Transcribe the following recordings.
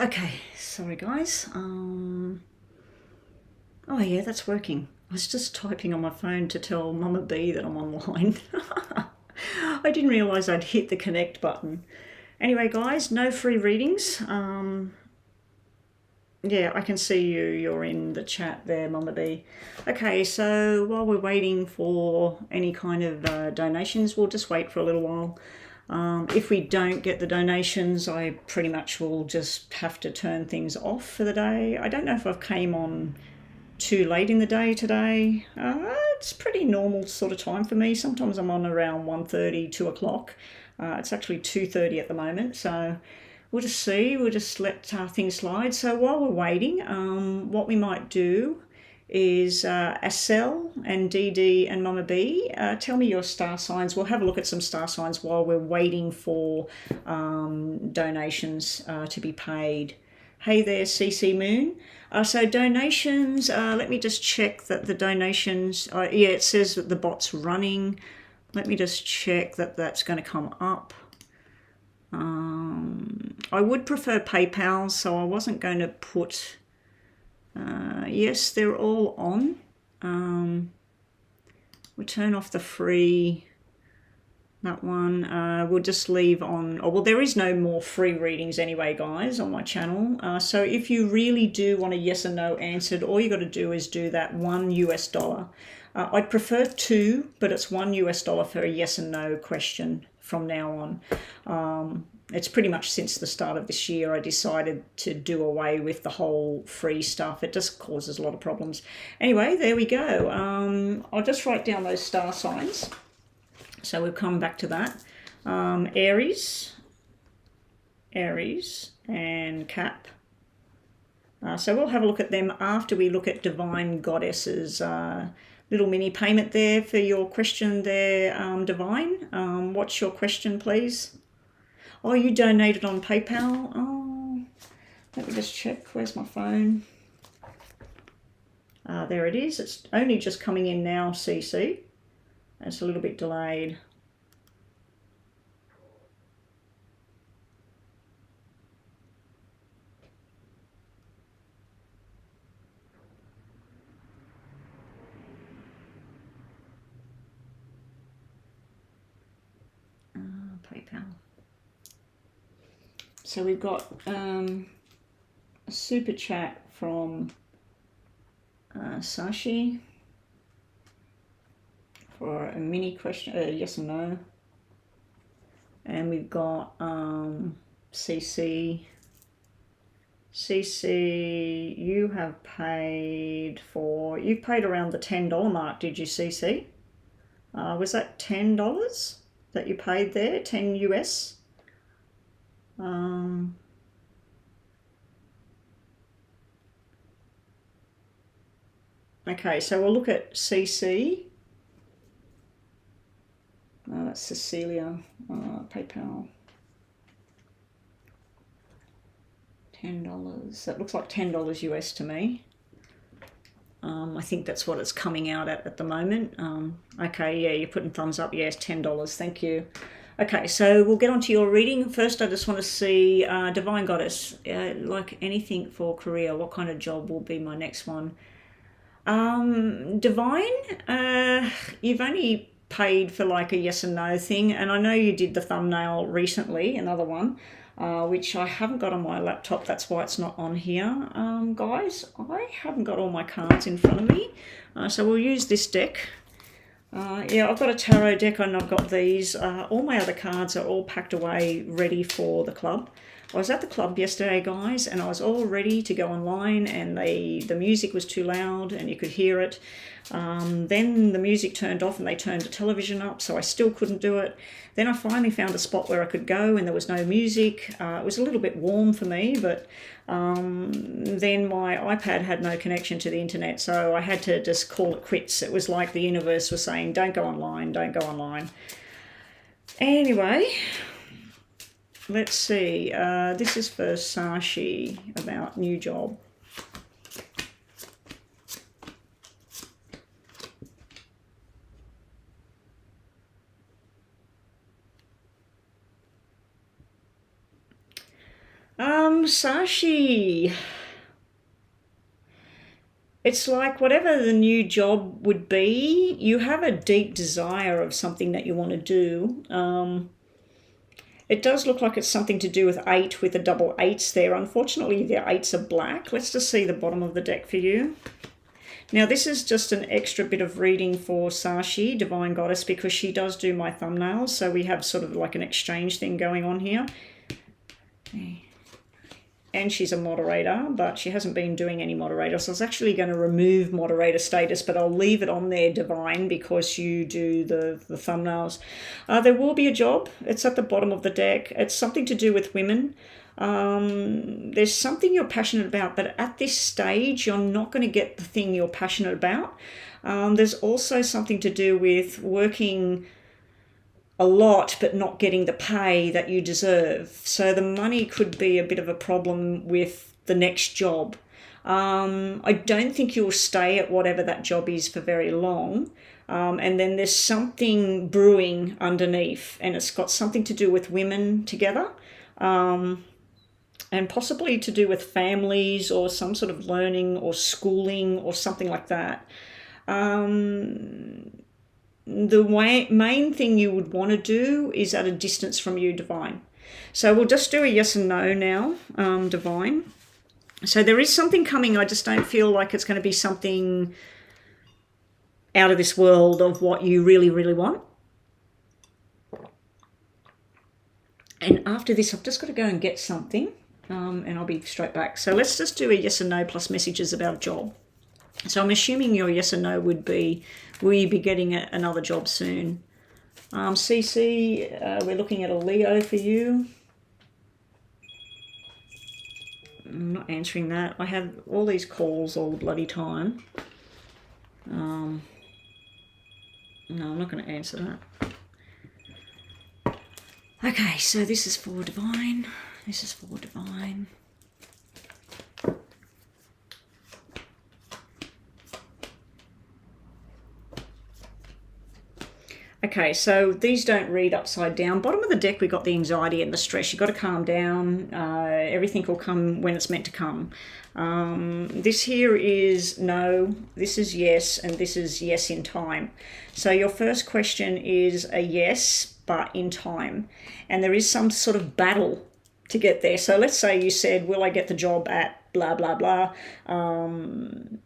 Okay, sorry guys. Oh yeah, that's working. I was just typing on my phone to tell Mama B that I'm online. I didn't realise I'd hit the connect button. Anyway guys, no free readings. Yeah, I can see you. You're in the chat there, Mama B. Okay, so while we're waiting for any kind of donations, we'll just wait for a little while. If we don't get the donations, I pretty much will just have to turn things off for the day. I don't know if I've came on too late in the day today. It's pretty normal sort of time for me. Sometimes I'm on around 1:30, 2 o'clock. It's actually 2:30 at the moment, so we'll just see. We'll just let things slide. So while we're waiting, what we might do is Acel and DD and Mama B, tell me your star signs. We'll have a look at some star signs while we're waiting for donations to be paid. Hey there, CC Moon. So donations, let me just check that the donations, yeah, it says that the bot's running. Let me just check that that's going to come up. I would prefer PayPal, so I wasn't going to put, yes, they're all on. We'll turn off the free, that one. We'll just leave on, oh, well, there is no more free readings anyway, guys, on my channel. So if you really do want a yes or no answered, all you got to do is do that $1 US. I'd prefer 2, but it's $1 US for a yes and no question from now on. It's pretty much since the start of this year I decided to do away with the whole free stuff. It just causes a lot of problems. Anyway, there we go. I'll just write down those star signs. So we'll come back to that. Aries and Cap. So we'll have a look at them after we look at Divine Goddesses. Little mini payment there for your question there, Divine. What's your question, please? Oh, you donated on PayPal. Oh, let me just check. Where's my phone? There it is. It's only just coming in now, CC. It's a little bit delayed. PayPal. So we've got a super chat from Sashi for a mini question, yes or no. And we've got CC. CC, you have paid for, you paid around the $10 mark, did you, CC? Was that $10 that you paid there, 10 US? Okay, so we'll look at CC. That's Cecilia, PayPal. $10. That looks like $10 US to me. I think that's what it's coming out at the moment. Okay, yeah, you're putting thumbs up. Yes, $10. Thank you. Okay, so we'll get on to your reading. First, I just want to see Divine Goddess. Like anything for career, what kind of job will be my next one? Divine, you've only paid for like a yes and no thing, and I know you did the thumbnail recently, another one, which I haven't got on my laptop. That's why it's not on here. Guys, I haven't got all my cards in front of me, so we'll use this deck. Yeah, I've got a tarot deck and I've got these. All my other cards are all packed away, ready for the club. I was at the club yesterday, guys, and I was all ready to go online, and the music was too loud and you could hear it. Then the music turned off and they turned the television up, so I still couldn't do it. Then I finally found a spot where I could go and there was no music. It was a little bit warm for me, but then my iPad had no connection to the internet, so I had to just call it quits. It was like the universe was saying, don't go online, don't go online. Anyway, let's see. This is for Sashi about new job. Sashi, it's like whatever the new job would be, you have a deep desire of something that you want to do. It does look like it's something to do with 8 with the double 8s there. Unfortunately, the 8s are black. Let's just see the bottom of the deck for you. Now, this is just an extra bit of reading for Sashi, Divine Goddess, because she does do my thumbnails. So we have sort of like an exchange thing going on here. And she's a moderator, but she hasn't been doing any moderator. So I was actually going to remove moderator status, but I'll leave it on there, Divine, because you do the thumbnails. There will be a job. It's at the bottom of the deck. It's something to do with women. There's something you're passionate about, but at this stage, you're not going to get the thing you're passionate about. There's also something to do with working a lot but not getting the pay that you deserve. So the money could be a bit of a problem with the next job. I don't think you'll stay at whatever that job is for very long. And then there's something brewing underneath, and it's got something to do with women together, and possibly to do with families or some sort of learning or schooling or something like that. The main thing you would want to do is at a distance from you, Divine. So we'll just do a yes and no now, Divine. So there is something coming. I just don't feel like it's going to be something out of this world of what you really, really want. And after this, I've just got to go and get something, and I'll be straight back. So let's just do a yes and no plus messages about a job. So I'm assuming your yes and no would be, will you be getting another job soon? CC, we're looking at a Leo for you. I'm not answering that. I have all these calls all the bloody time. No, I'm not going to answer that. Okay, so this is for Divine. This is for Divine. Okay, so these don't read upside down. Bottom of the deck, we got the anxiety and the stress. You've got to calm down. Everything will come when it's meant to come. This here is no, this is yes, and this is yes in time. So your first question is a yes, but in time. And there is some sort of battle to get there. So let's say you said, will I get the job at blah, blah, blah.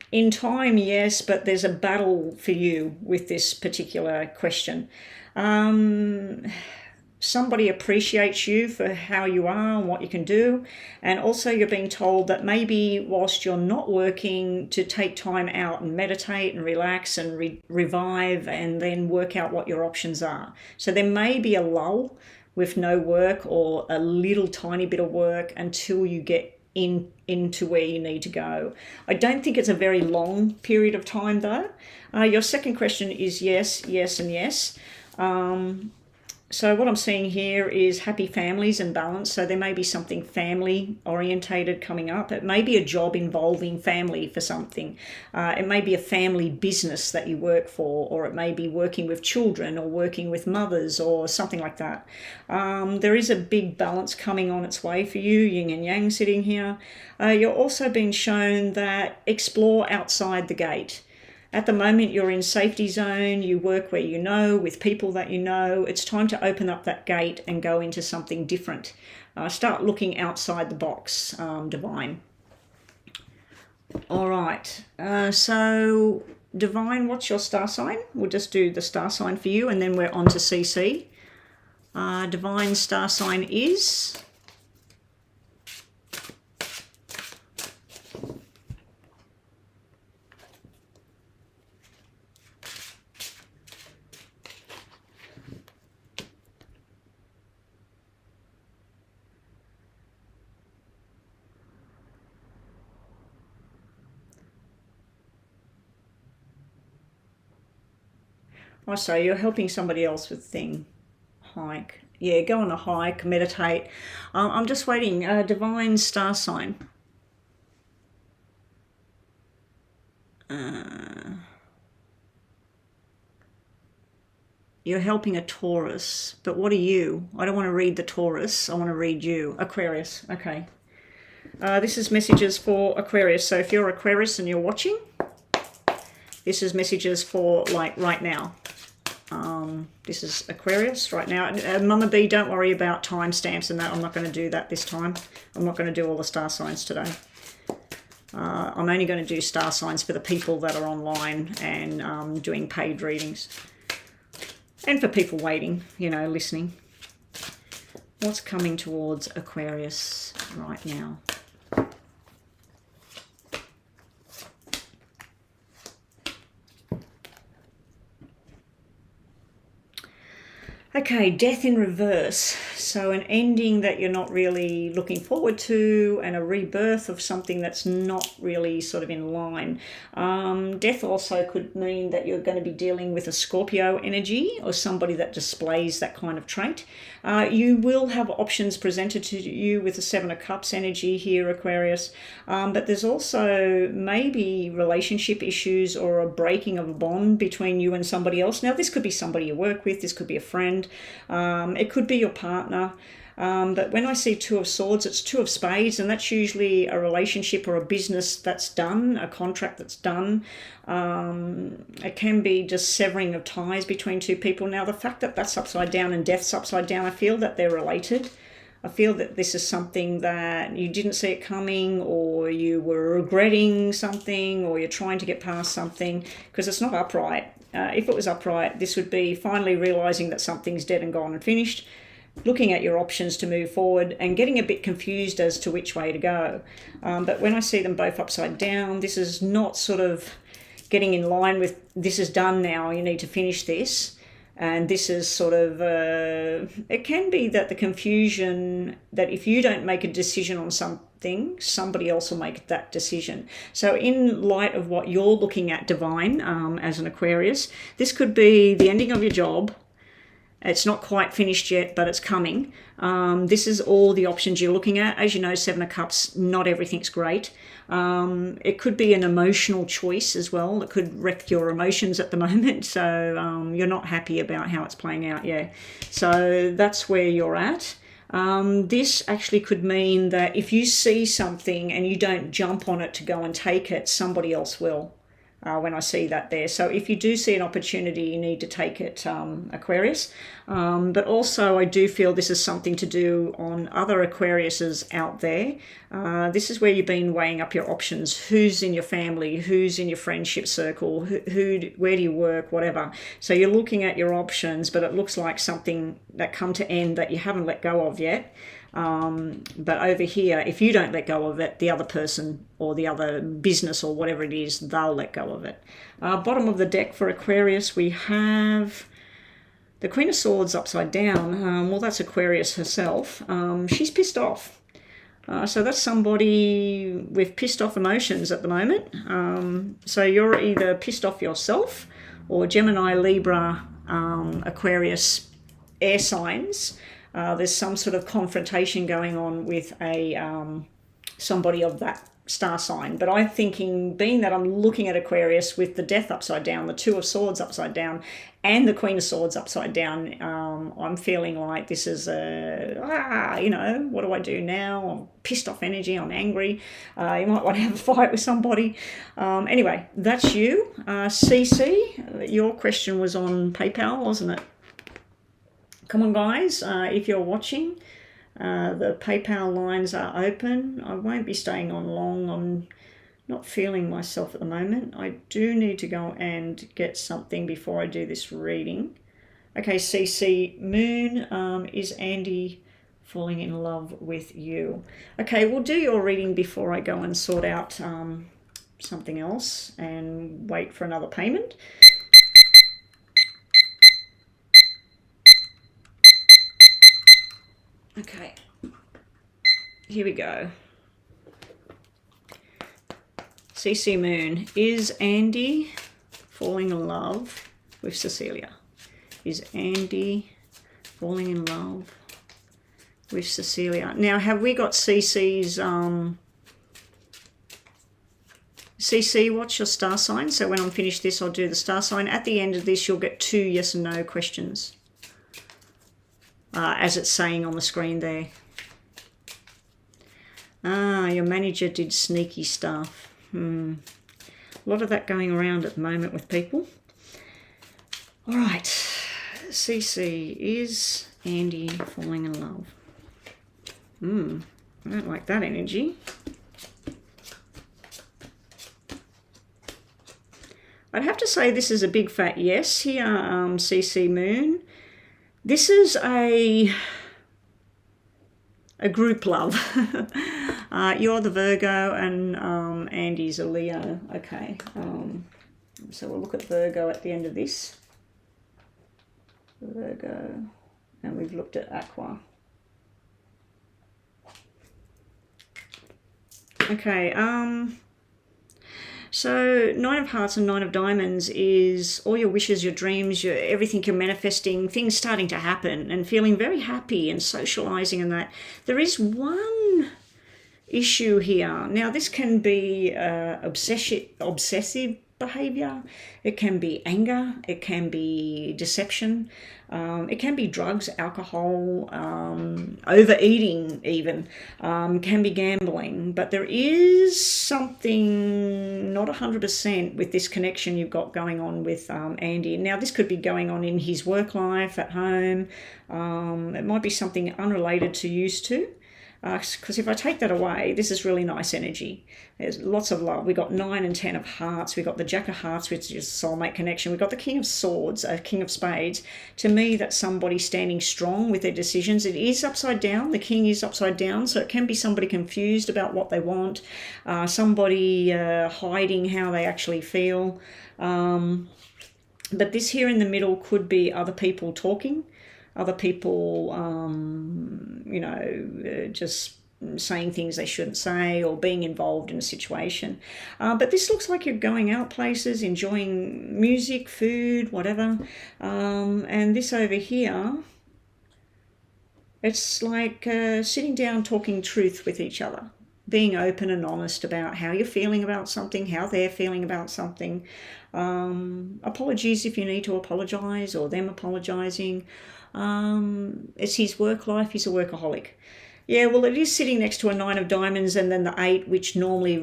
In time, yes, but there's a battle for you with this particular question. Somebody appreciates you for how you are and what you can do. And also you're being told that maybe whilst you're not working, to take time out and meditate and relax and revive and then work out what your options are. So there may be a lull with no work or a little tiny bit of work until you get into where you need to go. I don't think it's a very long period of time though. Your second question is yes, yes, and yes. So what I'm seeing here is happy families and balance. So there may be something family orientated coming up. It may be a job involving family for something. It may be a family business that you work for, or it may be working with children or working with mothers or something like that. There is a big balance coming on its way for you, yin and yang sitting here. You're also being shown that explore outside the gate. At the moment, you're in safety zone, you work where you know, with people that you know. It's time to open up that gate and go into something different. Start looking outside the box, Divine. All right, so Divine, what's your star sign? We'll just do the star sign for you and then we're on to CC. Divine star sign is... I say you're helping somebody else with thing. Hike. Yeah, go on a hike, meditate. I'm just waiting. Divine star sign. You're helping a Taurus, but what are you? I don't want to read the Taurus. I want to read you. Aquarius. Okay. This is messages for Aquarius. So if you're Aquarius and you're watching, this is messages for like right now. This is Aquarius right now. Mama B, don't worry about timestamps and that. I'm not going to do that this time. I'm not going to do all the star signs today. I'm only going to do star signs for the people that are online and doing paid readings. And for people waiting, you know, listening. What's coming towards Aquarius right now? Okay, death in reverse. So an ending that you're not really looking forward to and a rebirth of something that's not really sort of in line. Death also could mean that you're going to be dealing with a Scorpio energy or somebody that displays that kind of trait. You will have options presented to you with the Seven of Cups energy here, Aquarius. But there's also maybe relationship issues or a breaking of a bond between you and somebody else. Now, this could be somebody you work with. This could be a friend. It could be your partner. But when I see Two of Swords, it's Two of Spades, and that's usually a relationship or a business that's done, a contract that's done. It can be just severing of ties between two people. Now, the fact that that's upside down and death's upside down, I feel that they're related. I feel that this is something that you didn't see it coming, or you were regretting something, or you're trying to get past something, because it's not upright. If it was upright, this would be finally realizing that something's dead and gone and finished, looking at your options to move forward and getting a bit confused as to which way to go. But when I see them both upside down, this is not sort of getting in line with this is done now, you need to finish this. And this is sort of, it can be that the confusion that if you don't make a decision on something, somebody else will make that decision. So in light of what you're looking at, Divine, as an Aquarius, this could be the ending of your job. It's not quite finished yet, but it's coming. This is all the options you're looking at. As you know, Seven of Cups, not everything's great. It could be an emotional choice as well. It could wreck your emotions at the moment. So you're not happy about how it's playing out, yeah. So that's where you're at. This actually could mean that if you see something and you don't jump on it to go and take it, somebody else will. When I see that there. So if you do see an opportunity, you need to take it, Aquarius. But also I do feel this is something to do on other Aquariuses out there. This is where you've been weighing up your options. Who's in your family? Who's in your friendship circle? Where do you work? Whatever. So you're looking at your options, but it looks like something that come to end that you haven't let go of yet. But over here, if you don't let go of it, the other person or the other business or whatever it is, they'll let go of it. Bottom of the deck for Aquarius, we have the Queen of Swords upside down. Well, that's Aquarius herself. She's pissed off. So that's somebody with pissed off emotions at the moment. So you're either pissed off yourself or Gemini, Libra, Aquarius air signs. There's some sort of confrontation going on with somebody of that star sign. But I'm thinking, being that I'm looking at Aquarius with the Death upside down, the Two of Swords upside down, and the Queen of Swords upside down, I'm feeling like this is what do I do now? I'm pissed off energy, I'm angry. You might want to have a fight with somebody. Anyway, that's you. CC, your question was on PayPal, wasn't it? Come on, guys, if you're watching, the PayPal lines are open. I won't be staying on long. I'm not feeling myself at the moment. I do need to go and get something before I do this reading. Okay, CC, Moon, is Andy falling in love with you? Okay, we'll do your reading before I go and sort out something else and wait for another payment. Okay, here we go. CC Moon, is Andy falling in love with Cecilia? Is Andy falling in love with Cecilia? Now, have we got CC's, CC, what's your star sign? So when I'm finished this, I'll do the star sign. At the end of this, you'll get 2 yes and no questions. As it's saying on the screen there. Ah, your manager did sneaky stuff. A lot of that going around at the moment with people. All right, CC, is Andy falling in love? I don't like that energy. I'd have to say this is a big fat yes here, CC Moon. This is a group love. You're the Virgo and Andy's a Leo. Okay, so we'll look at Virgo at the end of this. Virgo, and we've looked at Aqua. Okay, so 9 of Hearts and 9 of Diamonds is all your wishes, your dreams, everything you're manifesting, things starting to happen and feeling very happy and socializing and that. There is one issue here. Now, this can be obsessive behavior. It can be anger. It can be deception. It can be drugs, alcohol, overeating even, can be gambling. But there is something not 100% with this connection you've got going on with Andy. Now, this could be going on in his work life, at home. It might be something unrelated to used to. Because if I take that away, this is really nice energy. There's lots of love. We got 9 and 10 of Hearts. We got the Jack of Hearts, which is soulmate connection. We got the King of Swords, King of Spades. To me, that's somebody standing strong with their decisions. It is upside down. The King is upside down, so it can be somebody confused about what they want, somebody hiding how they actually feel. But this here in the middle could be other people talking. Other people, just saying things they shouldn't say or being involved in a situation. But this looks like you're going out places, enjoying music, food, whatever. And this over here, it's like sitting down, talking truth with each other, being open and honest about how you're feeling about something, how they're feeling about something. Apologies if you need to apologise or them apologising. It's his work life. He's a workaholic. Yeah, well, it is sitting next to a 9 of Diamonds and then the 8, which normally,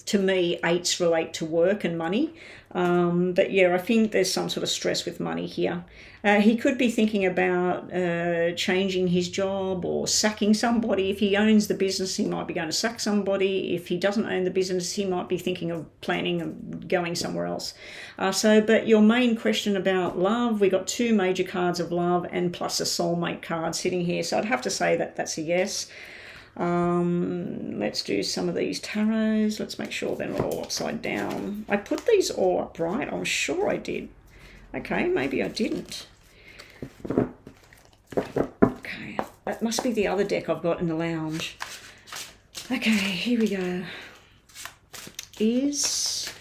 to me, 8s relate to work and money. But yeah, I think there's some sort of stress with money here. He could be thinking about changing his job or sacking somebody. If he owns the business, he might be going to sack somebody. If he doesn't own the business, he might be thinking of planning of going somewhere else. But your main question about love, we got 2 major cards of love and plus a soulmate card sitting here. So I'd have to say that that's a yes. Let's do some of these tarots. Let's make sure they're not all upside down. I put these all upright. I'm sure I did. Okay, maybe I didn't. Okay, that must be the other deck I've got in the lounge. Okay, here we go. Is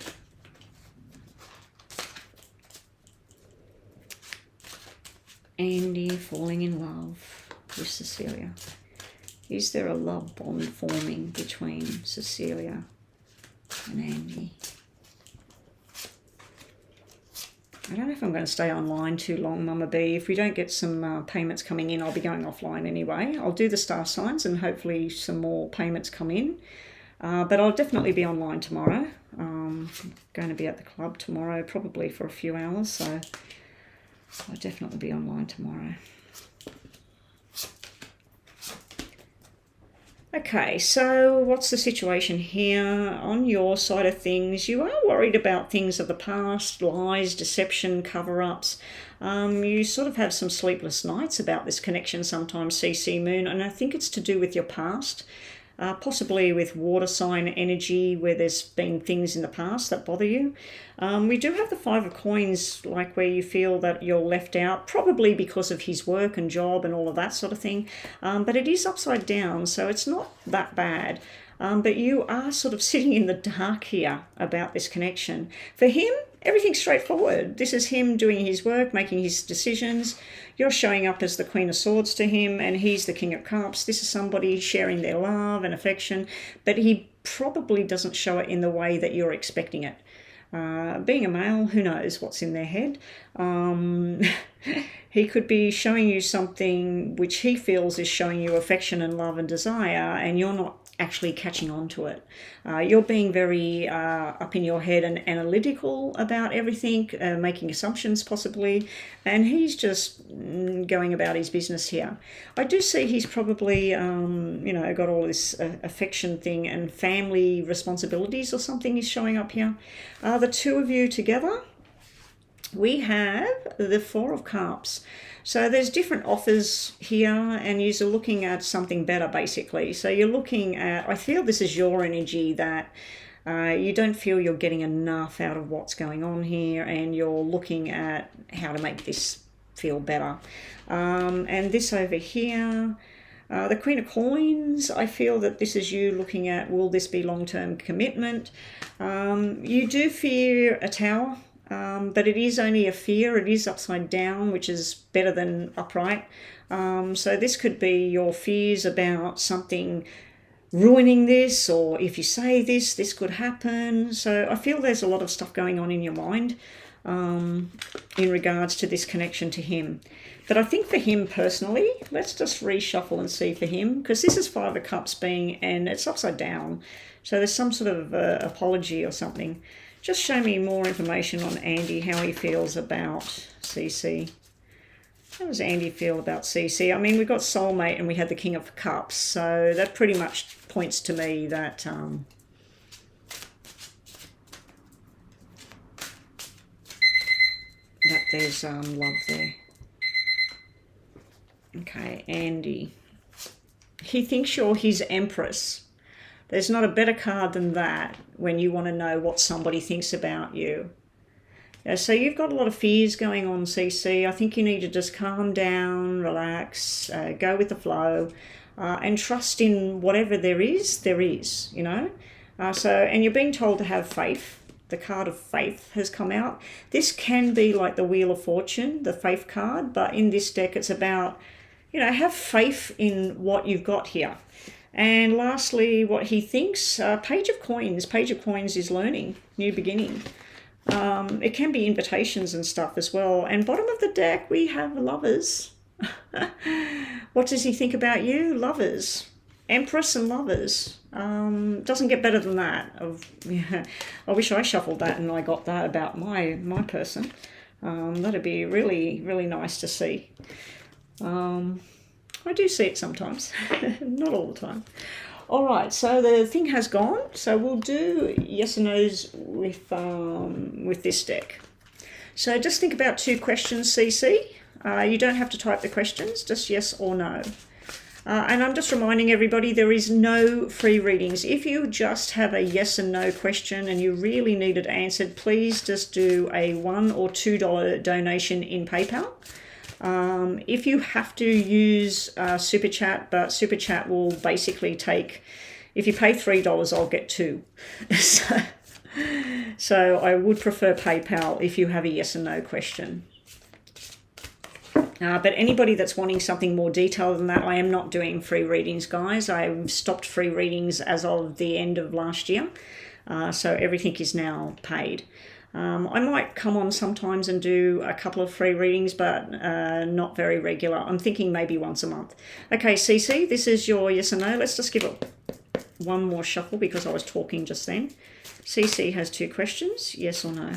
Andy falling in love with Cecilia? Is there a love bond forming between Cecilia and Andy? I don't know if I'm going to stay online too long, Mama B. If we don't get some payments coming in, I'll be going offline anyway. I'll do the star signs and hopefully some more payments come in. But I'll definitely be online tomorrow. I'm going to be at the club tomorrow, probably for a few hours. So I'll definitely be online tomorrow. Okay, so what's the situation here? On your side of things, you are worried about things of the past, lies, deception, cover-ups. You sort of have some sleepless nights about this connection sometimes, CC Moon, and I think it's to do with your past. Possibly with water sign energy where there's been things in the past that bother you. We do have the 5 of coins, like where you feel that you're left out, probably because of his work and job and all of that sort of thing. But it is upside down, so it's not that bad. But you are sort of sitting in the dark here about this connection. For him, everything's straightforward. This is him doing his work, making his decisions. You're showing up as the Queen of Swords to him, and he's the King of Cups. This is somebody sharing their love and affection, but he probably doesn't show it in the way that you're expecting it. Being a male, who knows what's in their head. He could be showing you something which he feels is showing you affection and love and desire, and you're not actually catching on to it. You're being very up in your head and analytical about everything, making assumptions possibly, and he's just going about his business here. I do see he's probably, got all this affection thing and family responsibilities or something is showing up here. The two of you together, we have the Four of Cups. So there's different offers here and you're looking at something better basically. So you're looking at, I feel this is your energy that you don't feel you're getting enough out of what's going on here and you're looking at how to make this feel better. And this over here, the Queen of Coins, I feel that this is you looking at, will this be long-term commitment? You do fear a Tower. But it is only a fear. It is upside down, which is better than upright. So this could be your fears about something ruining this, or if you say this, this could happen. So I feel there's a lot of stuff going on in your mind in regards to this connection to him. But I think for him personally, let's just reshuffle and see for him, because this is Five of Cups and it's upside down. So there's some sort of apology or something. Just show me more information on Andy, how he feels about CC. How does Andy feel about CC? I mean, we've got soulmate and we had the King of Cups, so that pretty much points to me that that there's love there. Okay, Andy. He thinks you're his Empress. There's not a better card than that when you want to know what somebody thinks about you. So you've got a lot of fears going on, CC. I think you need to just calm down, relax, go with the flow, and trust in whatever there is, you know. And you're being told to have faith. The card of faith has come out. This can be like the Wheel of Fortune, the faith card, but in this deck it's about, have faith in what you've got here. And lastly, what he thinks, Page of Coins. Page of Coins is learning, new beginning. It can be invitations and stuff as well. And bottom of the deck, we have Lovers. What does he think about you? Lovers. Empress and Lovers. Doesn't get better than that. I wish I shuffled that and I got that about my person. That'd be really, really nice to see. I do see it sometimes, not all the time. All right, so the thing has gone. So we'll do yes or no's with this deck. So just think about two questions, CC. You don't have to type the questions, just yes or no. And I'm just reminding everybody there is no free readings. If you just have a yes and no question and you really need it answered, please just do a $1 or $2 donation in PayPal. If you have to use Super Chat, but Super Chat will basically take, if you pay $3, I'll get $2. So I would prefer PayPal if you have a yes and no question. But anybody that's wanting something more detailed than that, I am not doing free readings, guys. I've stopped free readings as of the end of last year. So everything is now paid. I might come on sometimes and do a couple of free readings, but not very regular. I'm thinking maybe once a month. Okay, CC, this is your yes or no. Let's just give it one more shuffle because I was talking just then. CC has two questions, yes or no.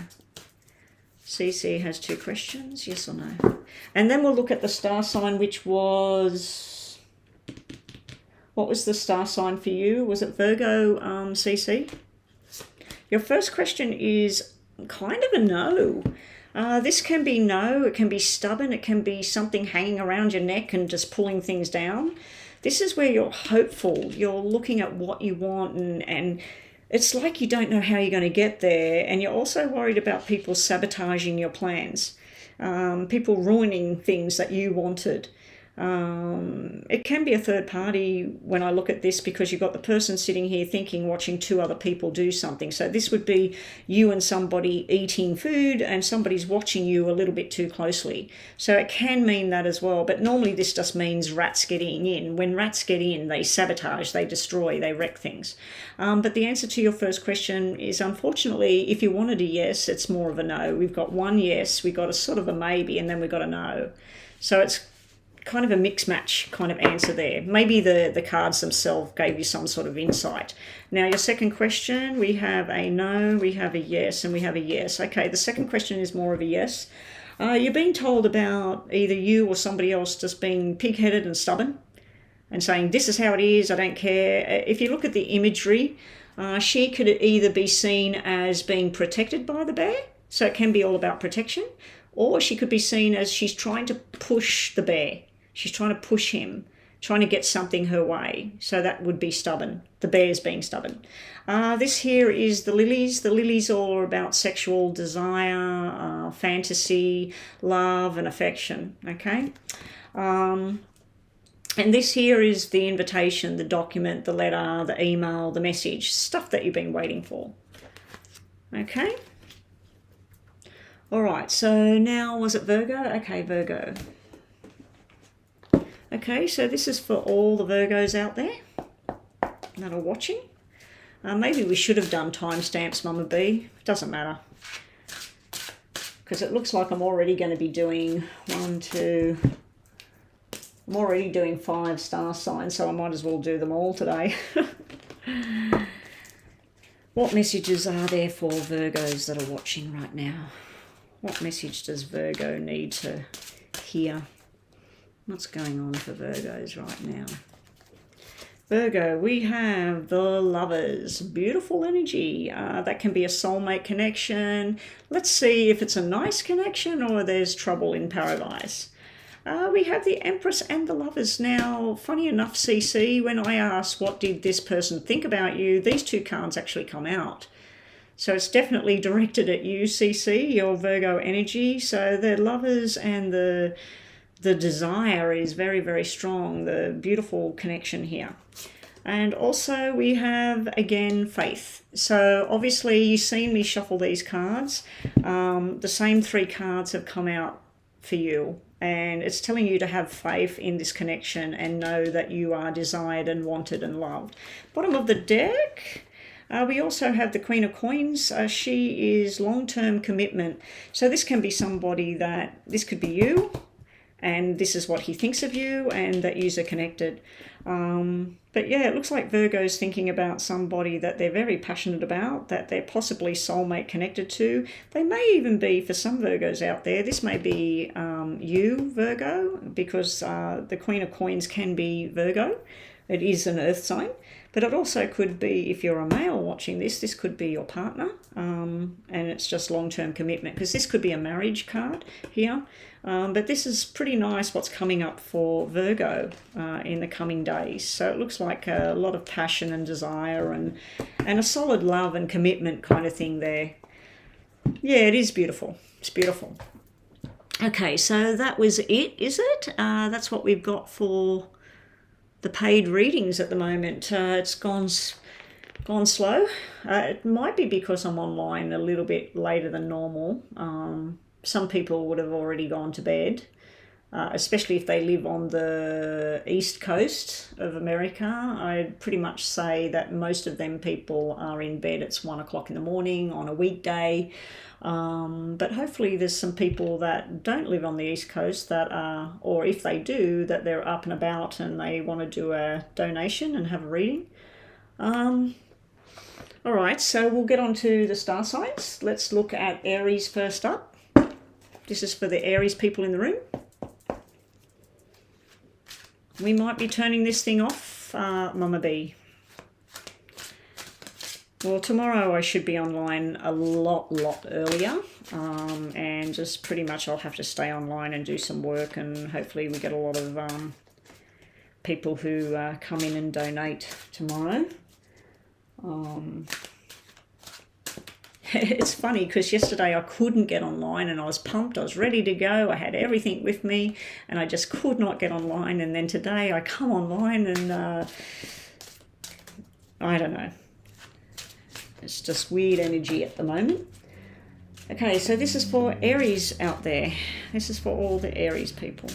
CC has two questions, yes or no. And then we'll look at the star sign, which was... What was the star sign for you? Was it Virgo, CC? Your first question is kind of a no. This can be no, it can be stubborn, it can be something hanging around your neck and just pulling things down. This is where you're hopeful, you're looking at what you want and it's like you don't know how you're going to get there, and you're also worried about people sabotaging your plans, people ruining things that you wanted. It can be a third party when I look at this, because you've got the person sitting here thinking, watching two other people do something. So this would be you and somebody eating food and somebody's watching you a little bit too closely. So it can mean that as well. But normally this just means rats getting in. When rats get in, they sabotage, they destroy, they wreck things. But the answer to your first question is, unfortunately, if you wanted a yes, it's more of a no. We've got one yes, we've got a sort of a maybe, and then we've got a no. So it's kind of a mix match kind of answer there. Maybe the cards themselves gave you some sort of insight. Now your second question, we have a no, we have a yes, and we have a yes. Okay, the second question is more of a yes. You're being told about either you or somebody else just being pig-headed and stubborn and saying, this is how it is, I don't care. If you look at the imagery, she could either be seen as being protected by the bear, so it can be all about protection, or she could be seen as she's trying to push the bear. She's trying to push him, trying to get something her way. So that would be stubborn. The bear's being stubborn. This here is the lilies. The lilies all are about sexual desire, fantasy, love and affection, okay? And this here is the invitation, the document, the letter, the email, the message, stuff that you've been waiting for, okay? All right, so now was it Virgo? Okay, Virgo. Okay, so this is for all the Virgos out there that are watching. Maybe we should have done timestamps, Mama B. Doesn't matter. Because it looks like I'm already going to be doing I'm already doing 5 star signs, so I might as well do them all today. What messages are there for Virgos that are watching right now? What message does Virgo need to hear? What's going on for Virgos right now? Virgo, we have the Lovers. Beautiful energy. That can be a soulmate connection. Let's see if it's a nice connection or there's trouble in paradise. We have the Empress and the Lovers. Now, funny enough, CC, when I asked what did this person think about you, these 2 cards actually come out. So it's definitely directed at you, CC, your Virgo energy. So the Lovers and the desire is very, very strong, the beautiful connection here. And also we have, again, faith. So obviously you've seen me shuffle these cards. The same 3 cards have come out for you. And it's telling you to have faith in this connection and know that you are desired and wanted and loved. Bottom of the deck, we also have the Queen of Coins. She is long-term commitment. So this can be somebody that, this could be you, and this is what he thinks of you, and that yous are connected. But yeah, it looks like Virgo's thinking about somebody that they're very passionate about, that they're possibly soulmate connected to. They may even be, for some Virgos out there, this may be you, Virgo, because the Queen of Coins can be Virgo. It is an earth sign. But it also could be, if you're a male watching this, this could be your partner, and it's just long-term commitment, because this could be a marriage card here. But this is pretty nice what's coming up for Virgo in the coming days. So it looks like a lot of passion and desire and a solid love and commitment kind of thing there. Yeah, it is beautiful. It's beautiful. Okay, so that was it, is it? That's what we've got for the paid readings at the moment. It's gone slow. It might be because I'm online a little bit later than normal. Some people would have already gone to bed, especially if they live on the east coast of America. I'd pretty much say that most of them people are in bed. It's 1 o'clock in the morning on a weekday. But hopefully there's some people that don't live on the east coast that are, or if they do, that they're up and about and they want to do a donation and have a reading. All right, so we'll get on to the star signs. Let's look at Aries first up. This is for the Aries people in the room. We might be turning this thing off, Mama B. Well, tomorrow I should be online a lot earlier, and just pretty much I'll have to stay online and do some work, and hopefully we get a lot of people who come in and donate tomorrow. It's funny because yesterday I couldn't get online and I was pumped, I was ready to go, I had everything with me and I just could not get online, and then today I come online and I don't know. It's just weird energy at the moment. Okay, so this is for Aries out there. This is for all the Aries people.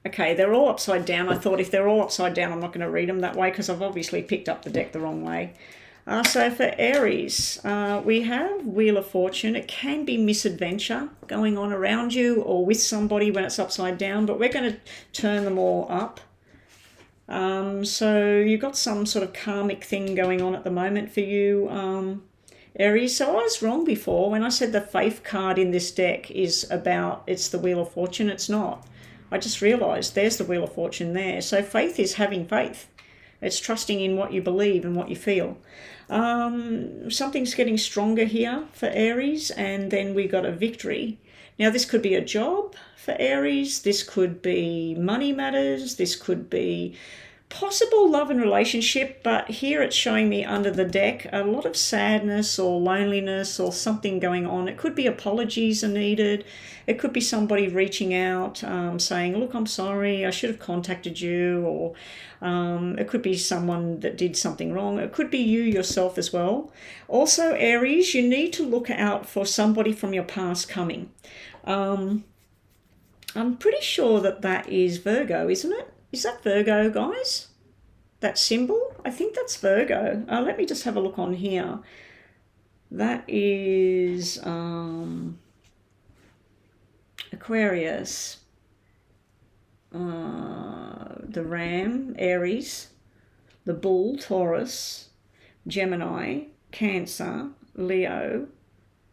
Okay, they're all upside down. I thought if they're all upside down, I'm not going to read them that way because I've obviously picked up the deck the wrong way. So for Aries, we have Wheel of Fortune. It can be misadventure going on around you or with somebody when it's upside down, but we're going to turn them all up. So you've got some sort of karmic thing going on at the moment for you, Aries. So I was wrong before when I said the faith card in this deck is about, it's the Wheel of Fortune. It's not. I just realised there's the Wheel of Fortune there. So faith is having faith. It's trusting in what you believe and what you feel. Something's getting stronger here for Aries, and then we got a victory. Now this could be a job for Aries. This could be money matters. This could be possible love and relationship, but here it's showing me under the deck a lot of sadness or loneliness or something going on. It could be apologies are needed. It could be somebody reaching out, saying, look, I'm sorry, I should have contacted you, or it could be someone that did something wrong. It could be you yourself as well. Also, Aries, you need to look out for somebody from your past coming. I'm pretty sure that is Virgo, isn't it? Is that Virgo, guys? That symbol? I think that's Virgo. Let me just have a look on here. That is Aquarius. The Ram, Aries. The Bull, Taurus. Gemini, Cancer, Leo,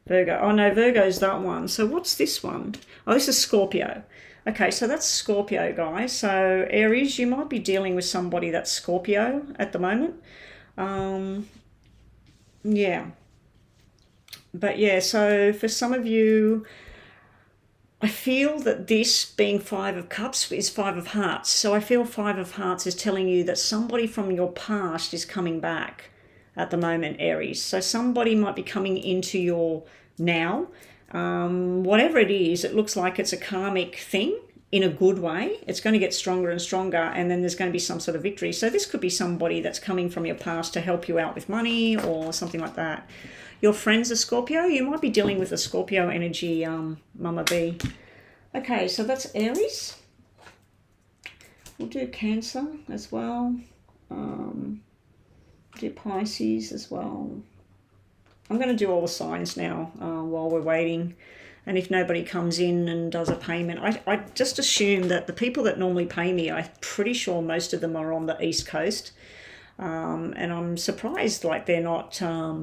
Virgo. Oh no, Virgo's that one. So what's this one? Oh, this is Scorpio. Okay, so that's Scorpio, guys. So Aries, you might be dealing with somebody that's Scorpio at the moment. Yeah. But yeah, so for some of you, I feel that this being Five of Cups is Five of Hearts. So I feel Five of Hearts is telling you that somebody from your past is coming back at the moment, Aries. So somebody might be coming into your now. Whatever it is, it looks like it's a karmic thing in a good way. It's going to get stronger and stronger, and then there's going to be some sort of victory. So this could be somebody that's coming from your past to help you out with money or something like that. Your friends are Scorpio. You might be dealing with a Scorpio energy, Mama B. Okay, so that's Aries. We'll do Cancer as well. Do Pisces as well. I'm going to do all the signs now while we're waiting. And if nobody comes in and does a payment, I just assume that the people that normally pay me, I'm pretty sure most of them are on the East Coast. And I'm surprised like they're not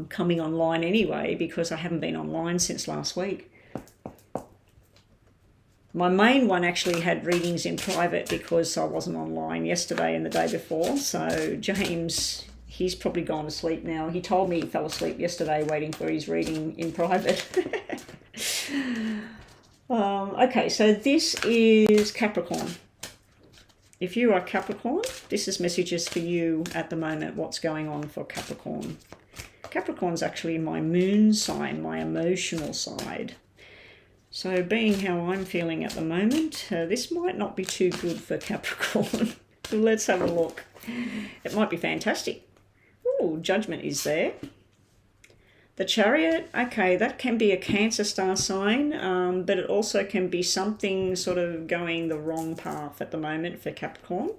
coming online anyway, because I haven't been online since last week. My main one actually had readings in private because I wasn't online yesterday and the day before. So James, he's probably gone to sleep now. He told me he fell asleep yesterday waiting for his reading in private. Okay, so this is Capricorn. If you are Capricorn, this is messages for you at the moment. What's going on for Capricorn? Capricorn's actually my moon sign, my emotional side. So being how I'm feeling at the moment, this might not be too good for Capricorn. Let's have a look. It might be fantastic. Oh, Judgment is there. The Chariot, okay, that can be a Cancer star sign, but it also can be something sort of going the wrong path at the moment for Capricorn.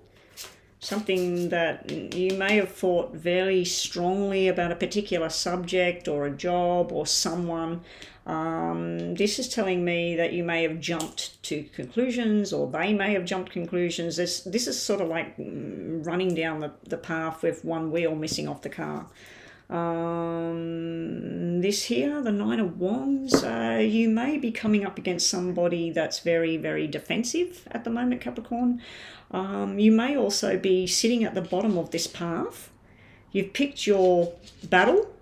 Something that you may have thought very strongly about a particular subject or a job or someone. This is telling me that you may have jumped to conclusions, or they may have jumped conclusions. This is sort of like running down the path with one wheel missing off the car. This here, the Nine of Wands, you may be coming up against somebody that's very, very defensive at the moment, Capricorn. You may also be sitting at the bottom of this path. You've picked your battle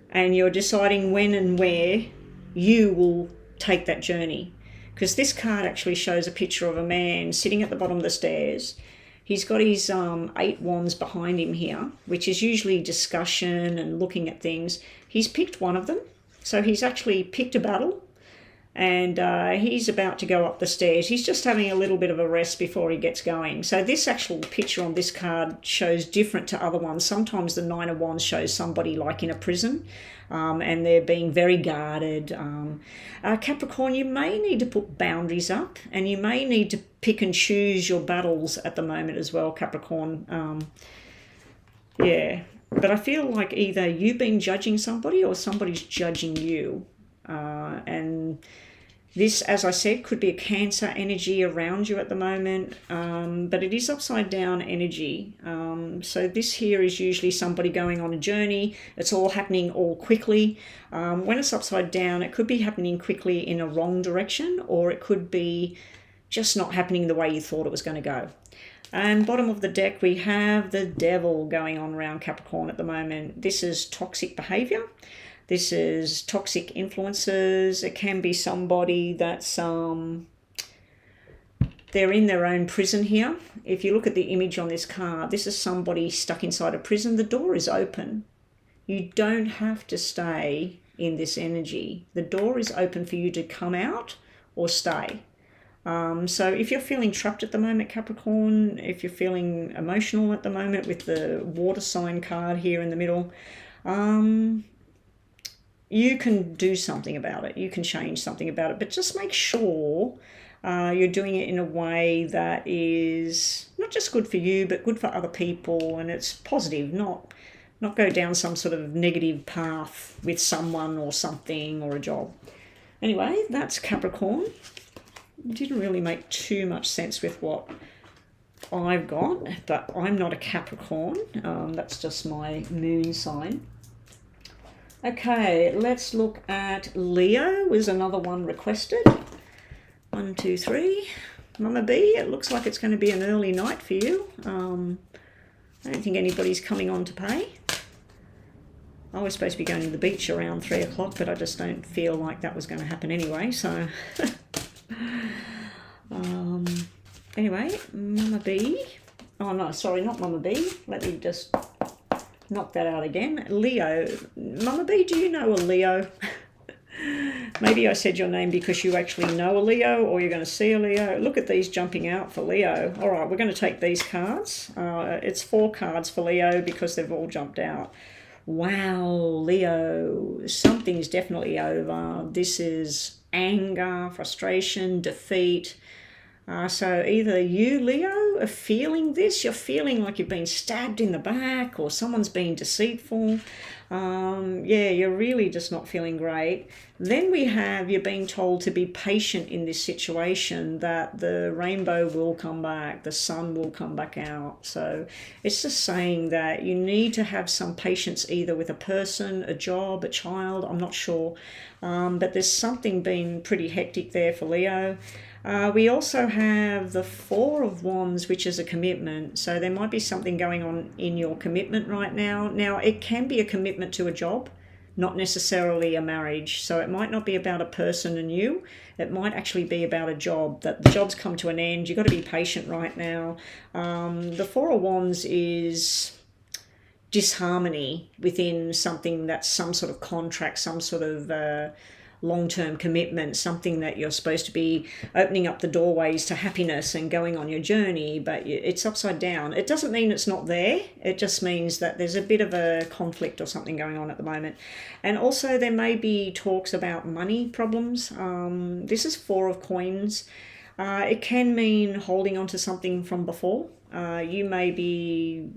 and you're deciding when and where you will take that journey. Because this card actually shows a picture of a man sitting at the bottom of the stairs. He's got his 8 wands behind him here, which is usually discussion and looking at things. He's picked one of them. So he's actually picked a battle, and he's about to go up the stairs. He's just having a little bit of a rest before he gets going. So this actual picture on this card shows different to other ones. Sometimes the Nine of Wands shows somebody like in a prison, and they're being very guarded. Capricorn, you may need to put boundaries up, and you may need to pick and choose your battles at the moment as well, Capricorn. Yeah. But I feel like either you've been judging somebody or somebody's judging you. And this, as I said, could be a Cancer energy around you at the moment, but it is upside down energy. So this here is usually somebody going on a journey. It's all happening all quickly. When it's upside down, it could be happening quickly in a wrong direction, or it could be just not happening the way you thought it was going to go. And bottom of the deck, we have the Devil going on around Capricorn at the moment. This is toxic behavior. This is toxic influences. It can be somebody that's, they're in their own prison here. If you look at the image on this card, this is somebody stuck inside a prison. The door is open. You don't have to stay in this energy. The door is open for you to come out or stay. So if you're feeling trapped at the moment, Capricorn, if you're feeling emotional at the moment with the water sign card here in the middle, you can do something about it. You can change something about it, but just make sure you're doing it in a way that is not just good for you, but good for other people, and it's positive, not go down some sort of negative path with someone or something or a job. Anyway, that's Capricorn. It didn't really make too much sense with what I've got, but I'm not a Capricorn. That's just my moon sign. Okay, let's look at Leo. Was another one requested. 1, 2, 3. Mama B, it looks like it's going to be an early night for you. I don't think anybody's coming on to pay. I was supposed to be going to the beach around 3 o'clock, but I just don't feel like that was going to happen anyway, so... Anyway, Mama B. Oh no, sorry, not Mama B. Let me just knock that out again. Leo. Mama B, do you know a Leo? Maybe I said your name because you actually know a Leo, or you're going to see a Leo. Look at these jumping out for Leo. All right, we're going to take these cards. It's 4 cards for Leo because they've all jumped out. Wow, Leo, something's definitely over. This is anger, frustration, defeat. So either you, Leo, are feeling this, you're feeling like you've been stabbed in the back or someone's been deceitful. Yeah, you're really just not feeling great. Then we have you're being told to be patient in this situation, that the rainbow will come back, the sun will come back out. So it's just saying that you need to have some patience either with a person, a job, a child, I'm not sure. But there's something been pretty hectic there for Leo. We also have the 4 of Wands, which is a commitment. So there might be something going on in your commitment right now. Now, it can be a commitment to a job, not necessarily a marriage. So it might not be about a person and you. It might actually be about a job, that the job's come to an end. You've got to be patient right now. The 4 of Wands is disharmony within something that's some sort of contract, some sort of long-term commitment, something that you're supposed to be opening up the doorways to happiness and going on your journey, but it's upside down. It doesn't mean it's not there. It just means that there's a bit of a conflict or something going on at the moment. And also there may be talks about money problems. This is 4 of Coins. It can mean holding on to something from before. You may be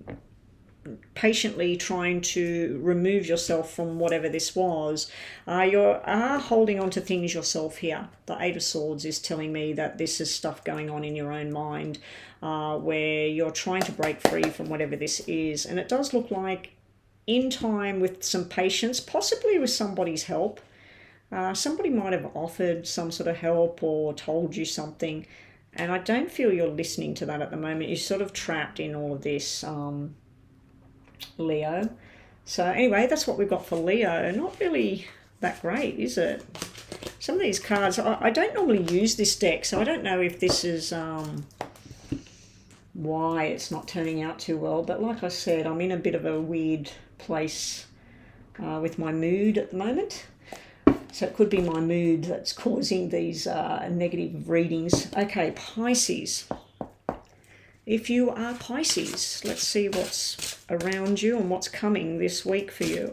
patiently trying to remove yourself from whatever this was. You are holding on to things yourself here. The 8 of Swords is telling me that this is stuff going on in your own mind where you're trying to break free from whatever this is. And it does look like in time, with some patience, possibly with somebody's help. Somebody might have offered some sort of help or told you something. And I don't feel you're listening to that at the moment. You're sort of trapped in all of this, Leo. So anyway, that's what we've got for Leo. Not really that great, is it? Some of these cards, I don't normally use this deck, so I don't know if this is why it's not turning out too well. But like I said, I'm in a bit of a weird place with my mood at the moment. So it could be my mood that's causing these negative readings. Okay, Pisces. If you are Pisces, let's see what's around you and what's coming this week for you.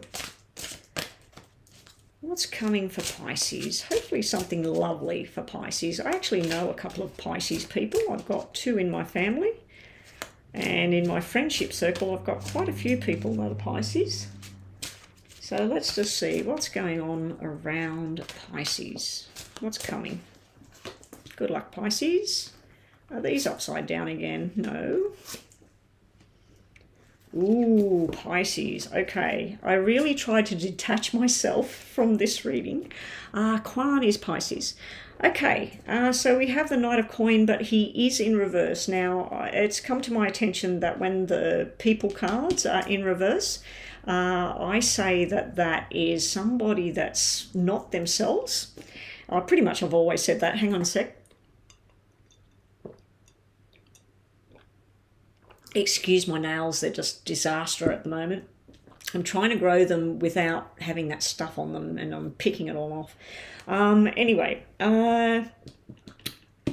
What's coming for Pisces? Hopefully something lovely for Pisces. I actually know a couple of Pisces people. I've got 2 in my family. And in my friendship circle, I've got quite a few people that are Pisces. So let's just see what's going on around Pisces. What's coming? Good luck, Pisces. Are these upside down again? No. Ooh, Pisces. Okay, I really tried to detach myself from this reading. Kwan is Pisces. Okay, so we have the Knight of Coin, but he is in reverse. Now, it's come to my attention that when the People cards are in reverse, I say that that is somebody that's not themselves. Pretty much I've always said that. Hang on a sec. Excuse my nails, they're just disaster at the moment. I'm trying to grow them without having that stuff on them, and I'm picking it all off. Anyway,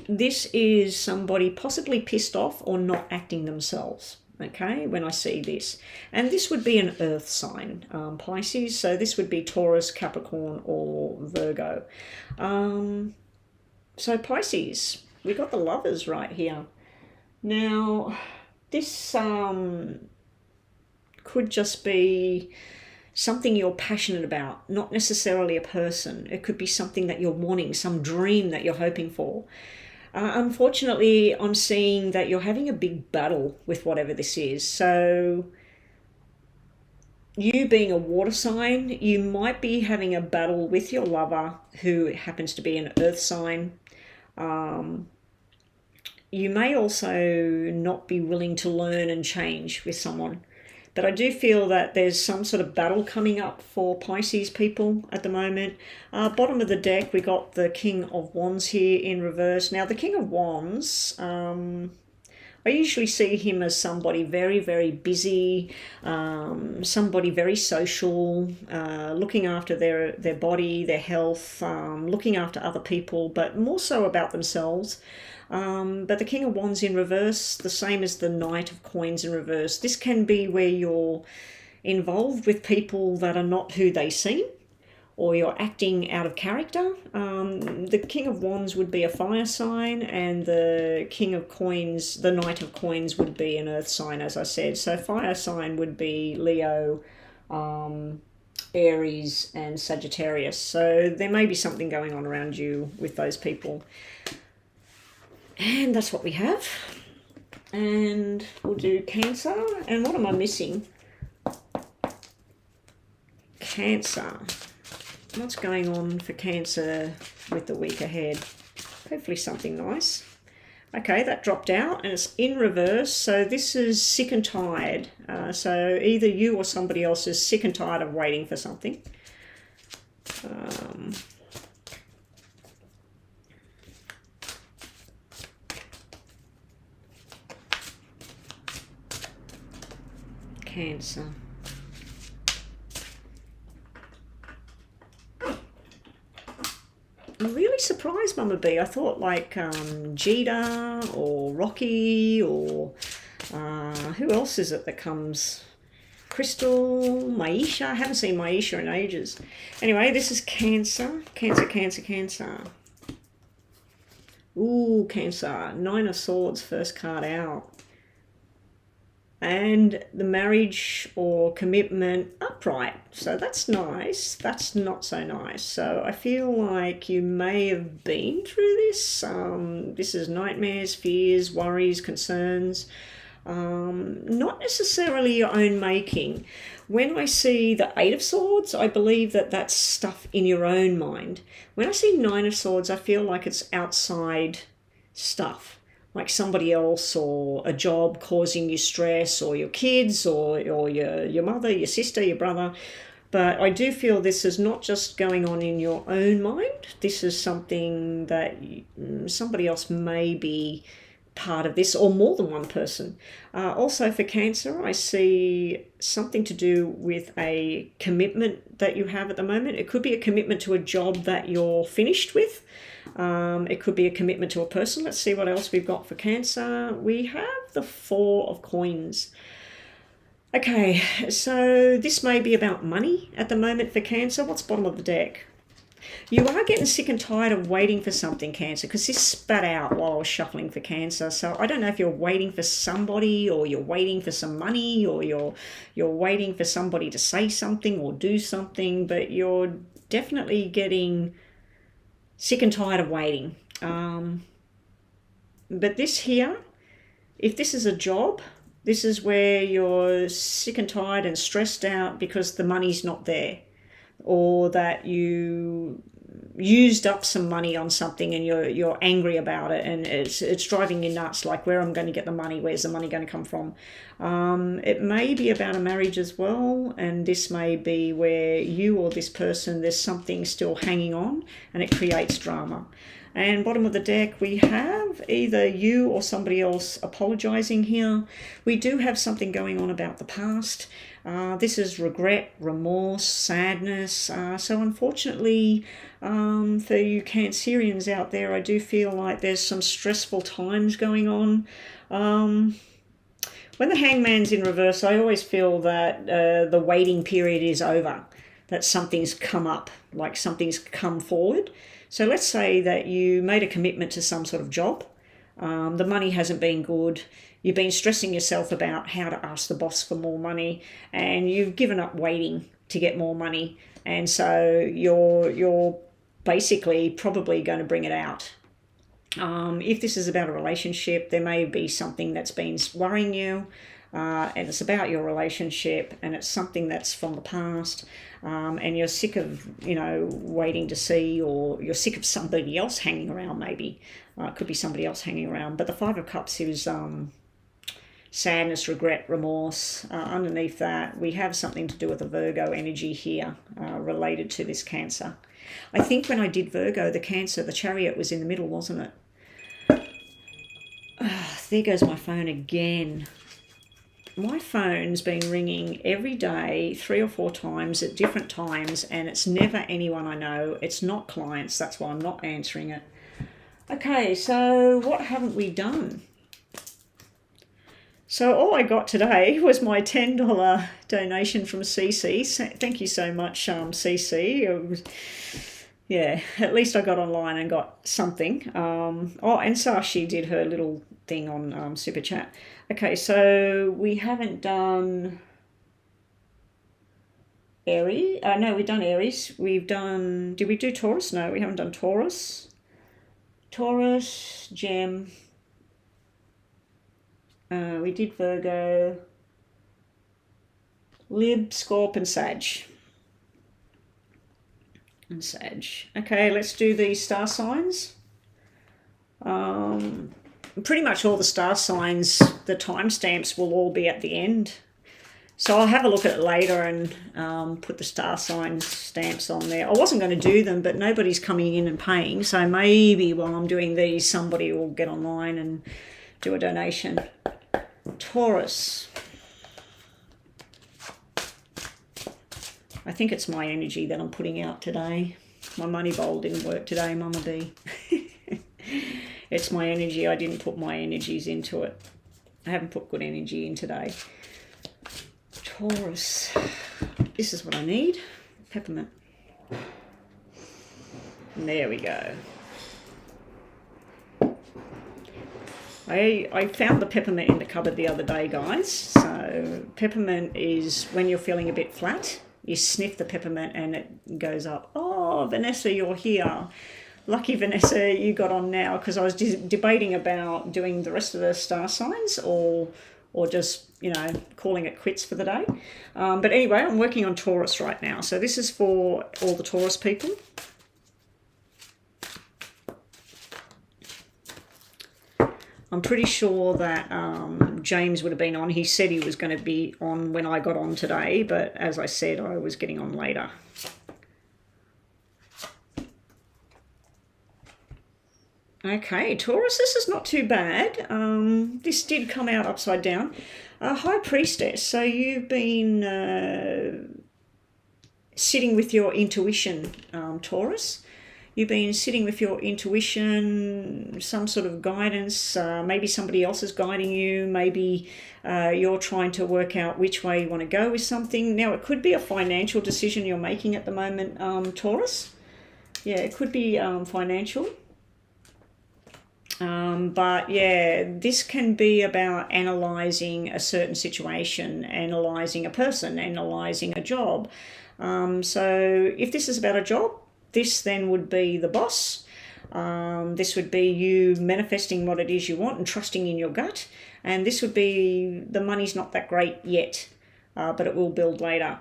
this is somebody possibly pissed off or not acting themselves, okay, when I see this. And this would be an earth sign, Pisces, so this would be Taurus, Capricorn, or Virgo. So Pisces, we got the Lovers right here. Now, this could just be something you're passionate about, not necessarily a person. It could be something that you're wanting, some dream that you're hoping for. Unfortunately, I'm seeing that you're having a big battle with whatever this is. So you being a water sign, you might be having a battle with your lover who happens to be an earth sign. You may also not be willing to learn and change with someone. But I do feel that there's some sort of battle coming up for Pisces people at the moment. Bottom of the deck, we got the King of Wands here in reverse. Now, the King of Wands, I usually see him as somebody very, very busy, somebody very social, looking after their body, their health, looking after other people, but more so about themselves. But the King of Wands in reverse, the same as the Knight of Coins in reverse. This can be where you're involved with people that are not who they seem, or you're acting out of character. The King of Wands would be a fire sign, and the King of Coins, the Knight of Coins, would be an earth sign, as I said. So fire sign would be Leo, Aries, and Sagittarius. So there may be something going on around you with those people. And that's what we have. And we'll do Cancer. And what am I missing? Cancer. What's going on for Cancer with the week ahead? Hopefully something nice. Okay, that dropped out and it's in reverse. So this is sick and tired. So either you or somebody else is sick and tired of waiting for something. Cancer. I'm really surprised, Mama B. I thought like Jada or Rocky or who else is it that comes? Crystal, Maisha. I haven't seen Maisha in ages. Anyway, this is Cancer. Cancer, Cancer, Cancer. Ooh, Cancer. 9 of Swords, first card out. And the marriage or commitment upright. So that's nice. That's not so nice. So I feel like you may have been through this. This is nightmares, fears, worries, concerns. Not necessarily your own making. When I see the 8 of Swords, I believe that that's stuff in your own mind. When I see 9 of Swords, I feel like it's outside stuff. Like somebody else or a job causing you stress, or your kids, or your mother, your sister, your brother. But I do feel this is not just going on in your own mind. This is something that somebody else may be part of this, or more than one person. Also for Cancer, I see something to do with a commitment that you have at the moment. It could be a commitment to a job that you're finished with. It could be a commitment to a person. Let's see what else we've got for Cancer. We have the 4 of Coins. Okay, so this may be about money at the moment for Cancer. What's bottom of the deck? You are getting sick and tired of waiting for something, Cancer, because this spat out while I was shuffling for Cancer. So I don't know if you're waiting for somebody, or you're waiting for some money, or you're waiting for somebody to say something or do something, but you're definitely getting sick and tired of waiting. But this here, if this is a job, this is where you're sick and tired and stressed out because the money's not there, or that you used up some money on something and you're angry about it, and it's driving you nuts, like, where am I going to get the money, where's the money going to come from? It may be about a marriage as well, and this may be where you or this person, there's something still hanging on and it creates drama. And bottom of the deck, we have either you or somebody else apologizing here. We do have something going on about the past. This is regret, remorse, sadness. So unfortunately, for you Cancerians out there, I do feel like there's some stressful times going on. When the Hangman's in reverse, I always feel that the waiting period is over, that something's come up, like something's come forward. So let's say that you made a commitment to some sort of job. The money hasn't been good. You've been stressing yourself about how to ask the boss for more money, and you've given up waiting to get more money. And so you're basically probably going to bring it out. If this is about a relationship, there may be something that's been worrying you, and it's about your relationship, and it's something that's from the past, and you're sick of, waiting to see, or you're sick of somebody else hanging around maybe. It could be somebody else hanging around. But the Five of Cups is sadness, regret, remorse. Underneath that, we have something to do with the Virgo energy here, related to this Cancer. I think when I did Virgo, the Cancer, the Chariot was in the middle, wasn't it? There goes my phone again. My phone's been ringing every day 3 or 4 times at different times, and it's never anyone I know. It's not clients. That's why I'm not answering it. Okay, so what haven't we done? So all I got today was my $10 donation from CC. Thank you so much, CC. Yeah, at least I got online and got something. And Sashi did her little thing on Super Chat. Okay, so we haven't done Aries. No, we've done Aries. Did we do Taurus? No, we haven't done Taurus. Taurus, Gem. We did Virgo, Lib, Scorp, and Sag. Okay, let's do the star signs. Pretty much all the star signs, the timestamps will all be at the end. So I'll have a look at it later and put the star sign stamps on there. I wasn't going to do them, but nobody's coming in and paying. So maybe while I'm doing these, somebody will get online and do a donation. Taurus. I think it's my energy that I'm putting out today. My money bowl didn't work today, Mama B. It's my energy. I didn't put my energies into it. I haven't put good energy in today. Taurus. This is what I need. Peppermint. And there we go. I found the peppermint in the cupboard the other day, guys. So peppermint is when you're feeling a bit flat. You sniff the peppermint and it goes up. Oh, Vanessa, you're here. Lucky Vanessa, you got on now, because I was debating about doing the rest of the star signs or just, calling it quits for the day. But anyway, I'm working on Taurus right now. So this is for all the Taurus people. I'm pretty sure that James would have been on. He said he was going to be on when I got on today, but as I said, I was getting on later. Okay, Taurus, this is not too bad. This did come out upside down. High Priestess, so you've been sitting with your intuition, Taurus. You've been sitting with your intuition, some sort of guidance. Maybe somebody else is guiding you. Maybe you're trying to work out which way you want to go with something. Now, it could be a financial decision you're making at the moment, Taurus. Yeah, it could be financial. But yeah, this can be about analyzing a certain situation, analyzing a person, analyzing a job. So if this is about a job, this then would be the boss. This would be you manifesting what it is you want and trusting in your gut. And this would be the money's not that great yet, but it will build later.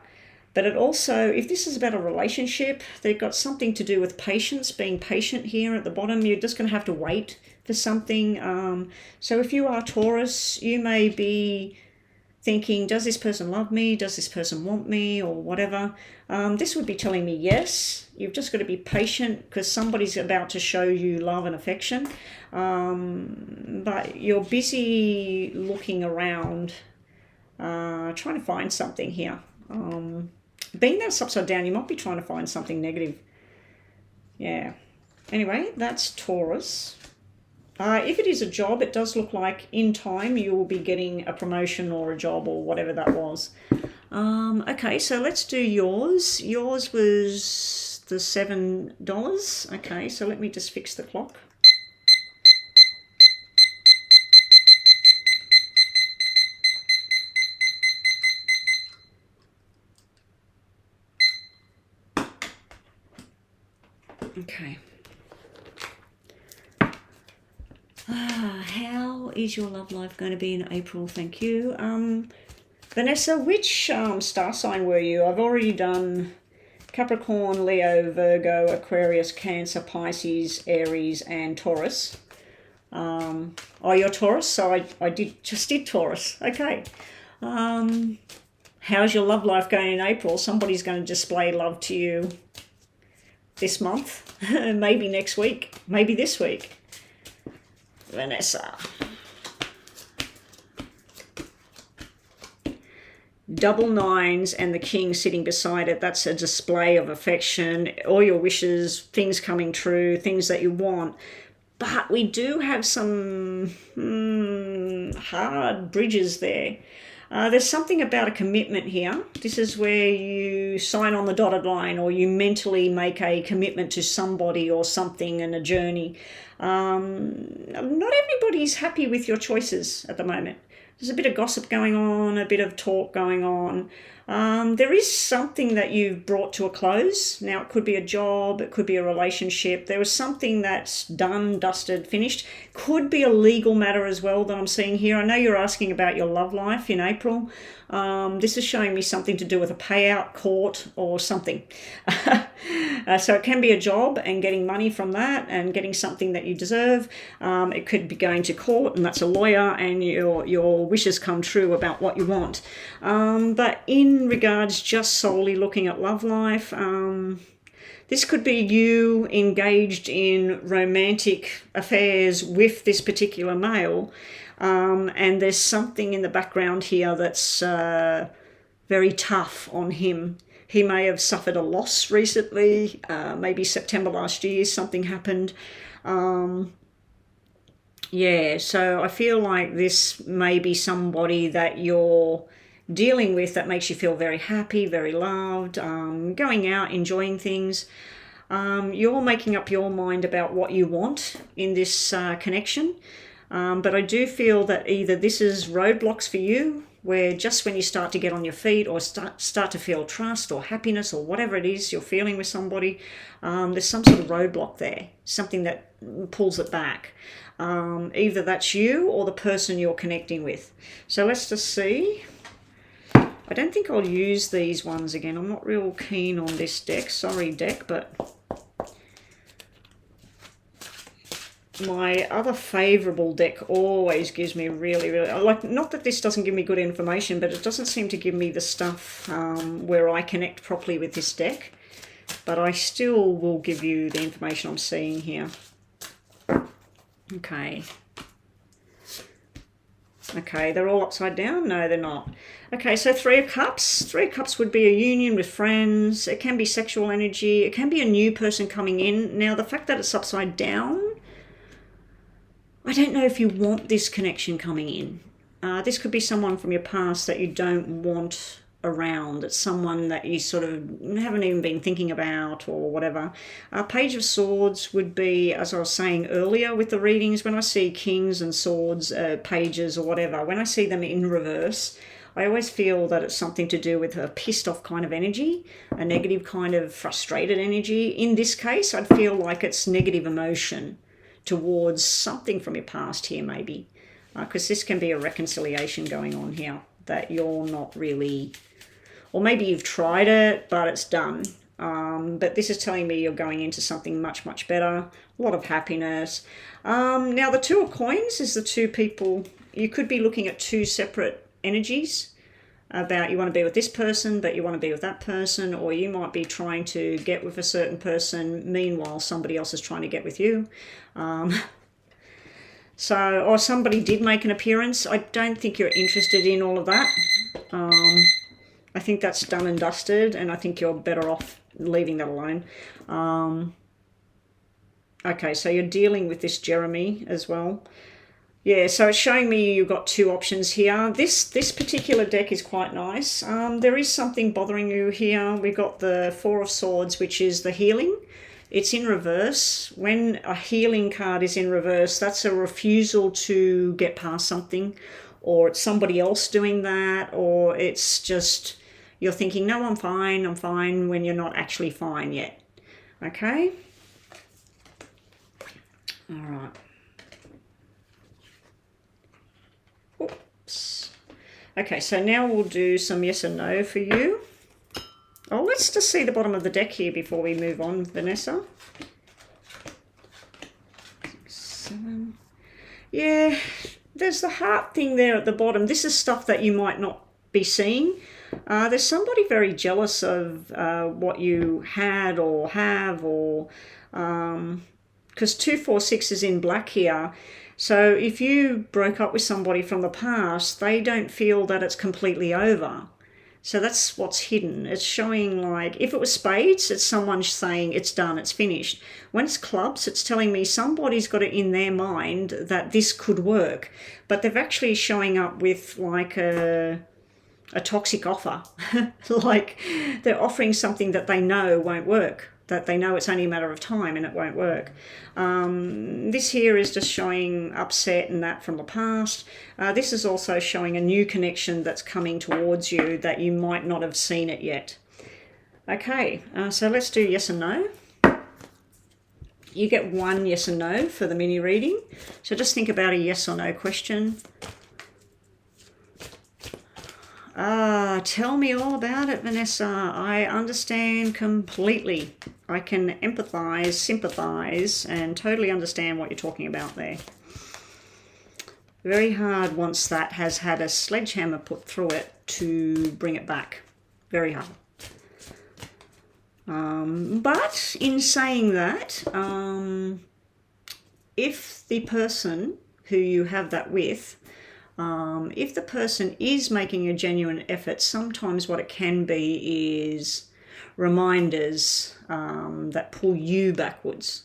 But it also, if this is about a relationship, they've got something to do with patience, being patient here at the bottom. You're just going to have to wait for something. So if you are Taurus, you may be thinking, does this person love me? Does this person want me? Or whatever. This would be telling me yes. You've just got to be patient because somebody's about to show you love and affection. But you're busy looking around, trying to find something here. Being that it's upside down, you might be trying to find something negative. Yeah. Anyway, that's Taurus. If it is a job, it does look like in time you will be getting a promotion or a job or whatever that was. Okay, so let's do yours. Yours was the $7. Okay, so let me just fix the clock. Okay. How is your love life going to be in April? Thank you. Vanessa, which star sign were you? I've already done Capricorn, Leo, Virgo, Aquarius, Cancer, Pisces, Aries, and Taurus. Oh, you're Taurus, so I just did Taurus. Okay. How's your love life going in April? Somebody's going to display love to you this month, maybe next week, maybe this week. Vanessa. Double nines and the king sitting beside it. That's a display of affection, all your wishes, things coming true, things that you want. But we do have some hard bridges there. There's something about a commitment here. This is where you sign on the dotted line or you mentally make a commitment to somebody or something in a journey. Not everybody's happy with your choices at the moment. There's a bit of gossip going on, a bit of talk going on. There is something that you've brought to a close. Now, it could be a job, it could be a relationship. There was something that's done, dusted, finished. Could be a legal matter as well that I'm seeing here. I know you're asking about your love life in April. This is showing me something to do with a payout, court, or something. So it can be a job and getting money from that and getting something that you deserve. It could be going to court and that's a lawyer and your wishes come true about what you want. But in regards just solely looking at love life, this could be you engaged in romantic affairs with this particular male. And there's something in the background here that's very tough on him. He may have suffered a loss recently, maybe September last year, something happened. Yeah, so I feel like this may be somebody that you're dealing with that makes you feel very happy, very loved, going out, enjoying things. You're making up your mind about what you want in this connection. But I do feel that either this is roadblocks for you, where just when you start to get on your feet or start to feel trust or happiness or whatever it is you're feeling with somebody, there's some sort of roadblock there, something that pulls it back. Either that's you or the person you're connecting with. So let's just see. I don't think I'll use these ones again. I'm not real keen on this deck. Sorry, deck, but my other favourable deck always gives me really, like, not that this doesn't give me good information, but it doesn't seem to give me the stuff where I connect properly with this deck. But I still will give you the information I'm seeing here. Okay. Okay, they're all upside down? No, they're not. Okay, so Three of Cups. Three of Cups would be a union with friends. It can be sexual energy. It can be a new person coming in. Now, the fact that it's upside down, I don't know if you want this connection coming in. This could be someone from your past that you don't want around. It's someone that you sort of haven't even been thinking about or whatever. Page of Swords would be, as I was saying earlier with the readings, when I see kings and swords, pages or whatever, when I see them in reverse, I always feel that it's something to do with a pissed off kind of energy, a negative kind of frustrated energy. In this case, I'd feel like it's negative emotion towards something from your past here maybe, because this can be a reconciliation going on here that you're not really, or maybe you've tried it but it's done. But this is telling me you're going into something much, much better, a lot of happiness. Now the Two of Coins is the two people. You could be looking at two separate energies about you want to be with this person but you want to be with that person, or you might be trying to get with a certain person, meanwhile somebody else is trying to get with you. Or somebody did make an appearance. I don't think you're interested in all of that. I think that's done and dusted, and I think you're better off leaving that alone. Okay, so you're dealing with this Jeremy as well. Yeah, so it's showing me you've got two options here. This particular deck is quite nice. There is something bothering you here. We've got the Four of Swords, which is the healing. It's in reverse. When a healing card is in reverse, that's a refusal to get past something, or it's somebody else doing that, or it's just you're thinking, no, I'm fine, when you're not actually fine yet. Okay? All right. Oops. Okay, so now we'll do some yes and no for you. Oh, let's just see the bottom of the deck here before we move on, Vanessa. 6, 7. Yeah, there's the heart thing there at the bottom. This is stuff that you might not be seeing. There's somebody very jealous of what you had or have, or because 2, 4, 6 is in black here. So if you broke up with somebody from the past, they don't feel that it's completely over. So that's what's hidden. It's showing, like, if it was spades, it's someone saying it's done, it's finished. When it's clubs, it's telling me somebody's got it in their mind that this could work, but they're actually showing up with like a toxic offer. Like they're offering something that they know won't work, that they know it's only a matter of time and it won't work. This here is just showing upset and that from the past. This is also showing a new connection that's coming towards you that you might not have seen it yet. Okay, so let's do yes and no. You get one yes and no for the mini reading. So just think about a yes or no question. Tell me all about it, Vanessa. I understand completely. I can empathize, sympathize, and totally understand what you're talking about there. Very hard once that has had a sledgehammer put through it to bring it back. Very hard. But in saying that, if the person who you have that with, if the person is making a genuine effort, sometimes what it can be is reminders that pull you backwards.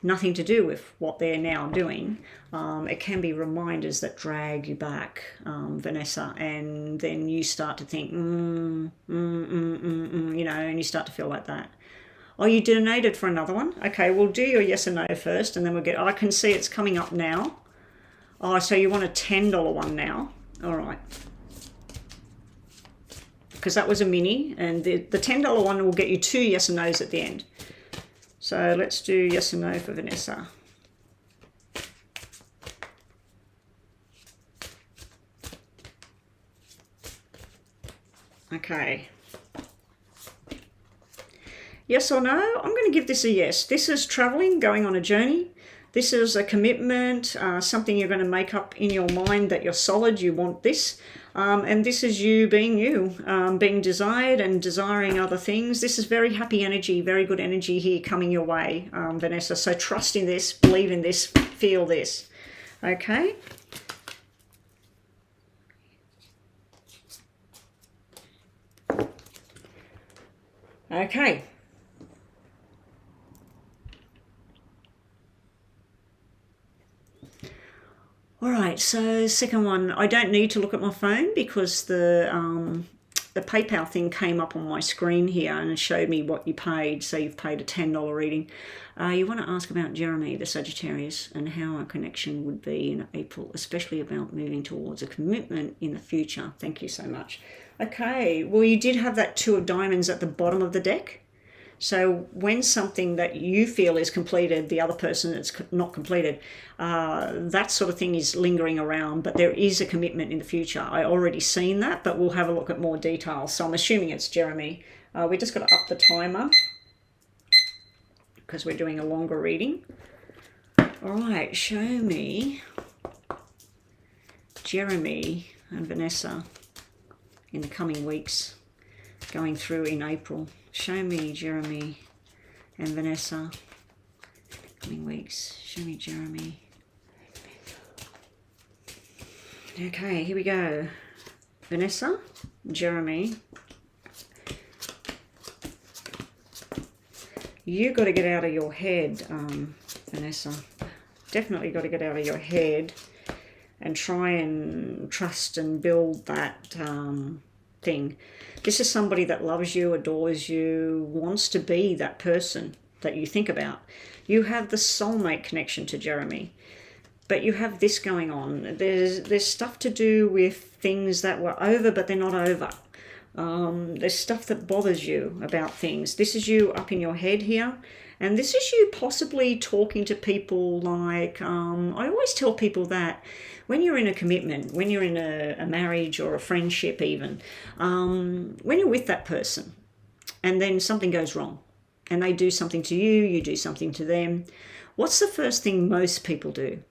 Nothing to do with what they're now doing. It can be reminders that drag you back, Vanessa, and then you start to think, you know, and you start to feel like that. Oh, you donated for another one? Okay, we'll do your yes and no first, and then we'll get, I can see it's coming up now. Oh, so you want a $10 one now? All right. Because that was a mini, and the $10 one will get you 2 yes and no's at the end. So let's do yes and no for Vanessa. Okay. Yes or no? I'm going to give this a yes. This is traveling, going on a journey. This is a commitment, something you're going to make up in your mind that you're solid, you want this. And this is you, being desired and desiring other things. This is very happy energy, very good energy here coming your way, Vanessa. So trust in this, believe in this, feel this. Okay? Okay. All right, so second one, I don't need to look at my phone because the the PayPal thing came up on my screen here and showed me what you paid. So you've paid a $10 reading. You want to ask about Jeremy, the Sagittarius, and how our connection would be in April, especially about moving towards a commitment in the future. Thank you so much. Okay, well, you did have that Two of Diamonds at the bottom of the deck. So when something that you feel is completed, the other person it's not completed, that sort of thing is lingering around, but there is a commitment in the future. I already seen that, but we'll have a look at more details. So I'm assuming it's Jeremy. We just got to up the timer because we're doing a longer reading. All right, show me Jeremy and Vanessa in the coming weeks, going through in April. Show me Jeremy and Vanessa coming weeks. Show me Jeremy. Okay, here we go. Vanessa, Jeremy. You got to get out of your head, Vanessa. Definitely got to get out of your head and try and trust and build that thing. This is somebody that loves you, adores you, wants to be that person that you think about. You have the soulmate connection to Jeremy, but you have this going on. There's stuff to do with things that were over, but they're not over. There's stuff that bothers you about things. This is you up in your head here. And this is you possibly talking to people like, I always tell people that when you're in a commitment, when you're in a marriage or a friendship even, when you're with that person and then something goes wrong and they do something to you, you do something to them, what's the first thing most people do?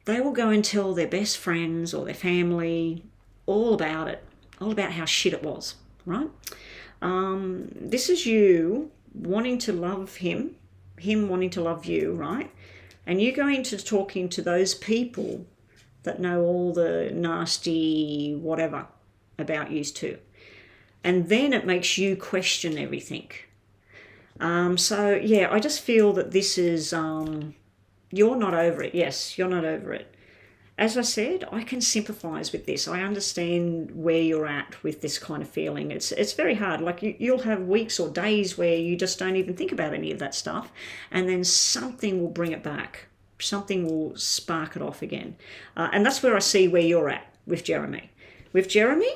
They will go and tell their best friends or their family all about it, all about how shit it was, right? This is you wanting to love him wanting to love you, right? And you go into talking to those people that know all the nasty whatever about you too. And then it makes you question everything. So, yeah, I just feel that this is, you're not over it. Yes, you're not over it. As I said, I can sympathise with this. I understand where you're at with this kind of feeling. It's very hard. Like you'll have weeks or days where you just don't even think about any of that stuff, and then something will bring it back. Something will spark it off again. And that's where I see where you're at with Jeremy. With Jeremy,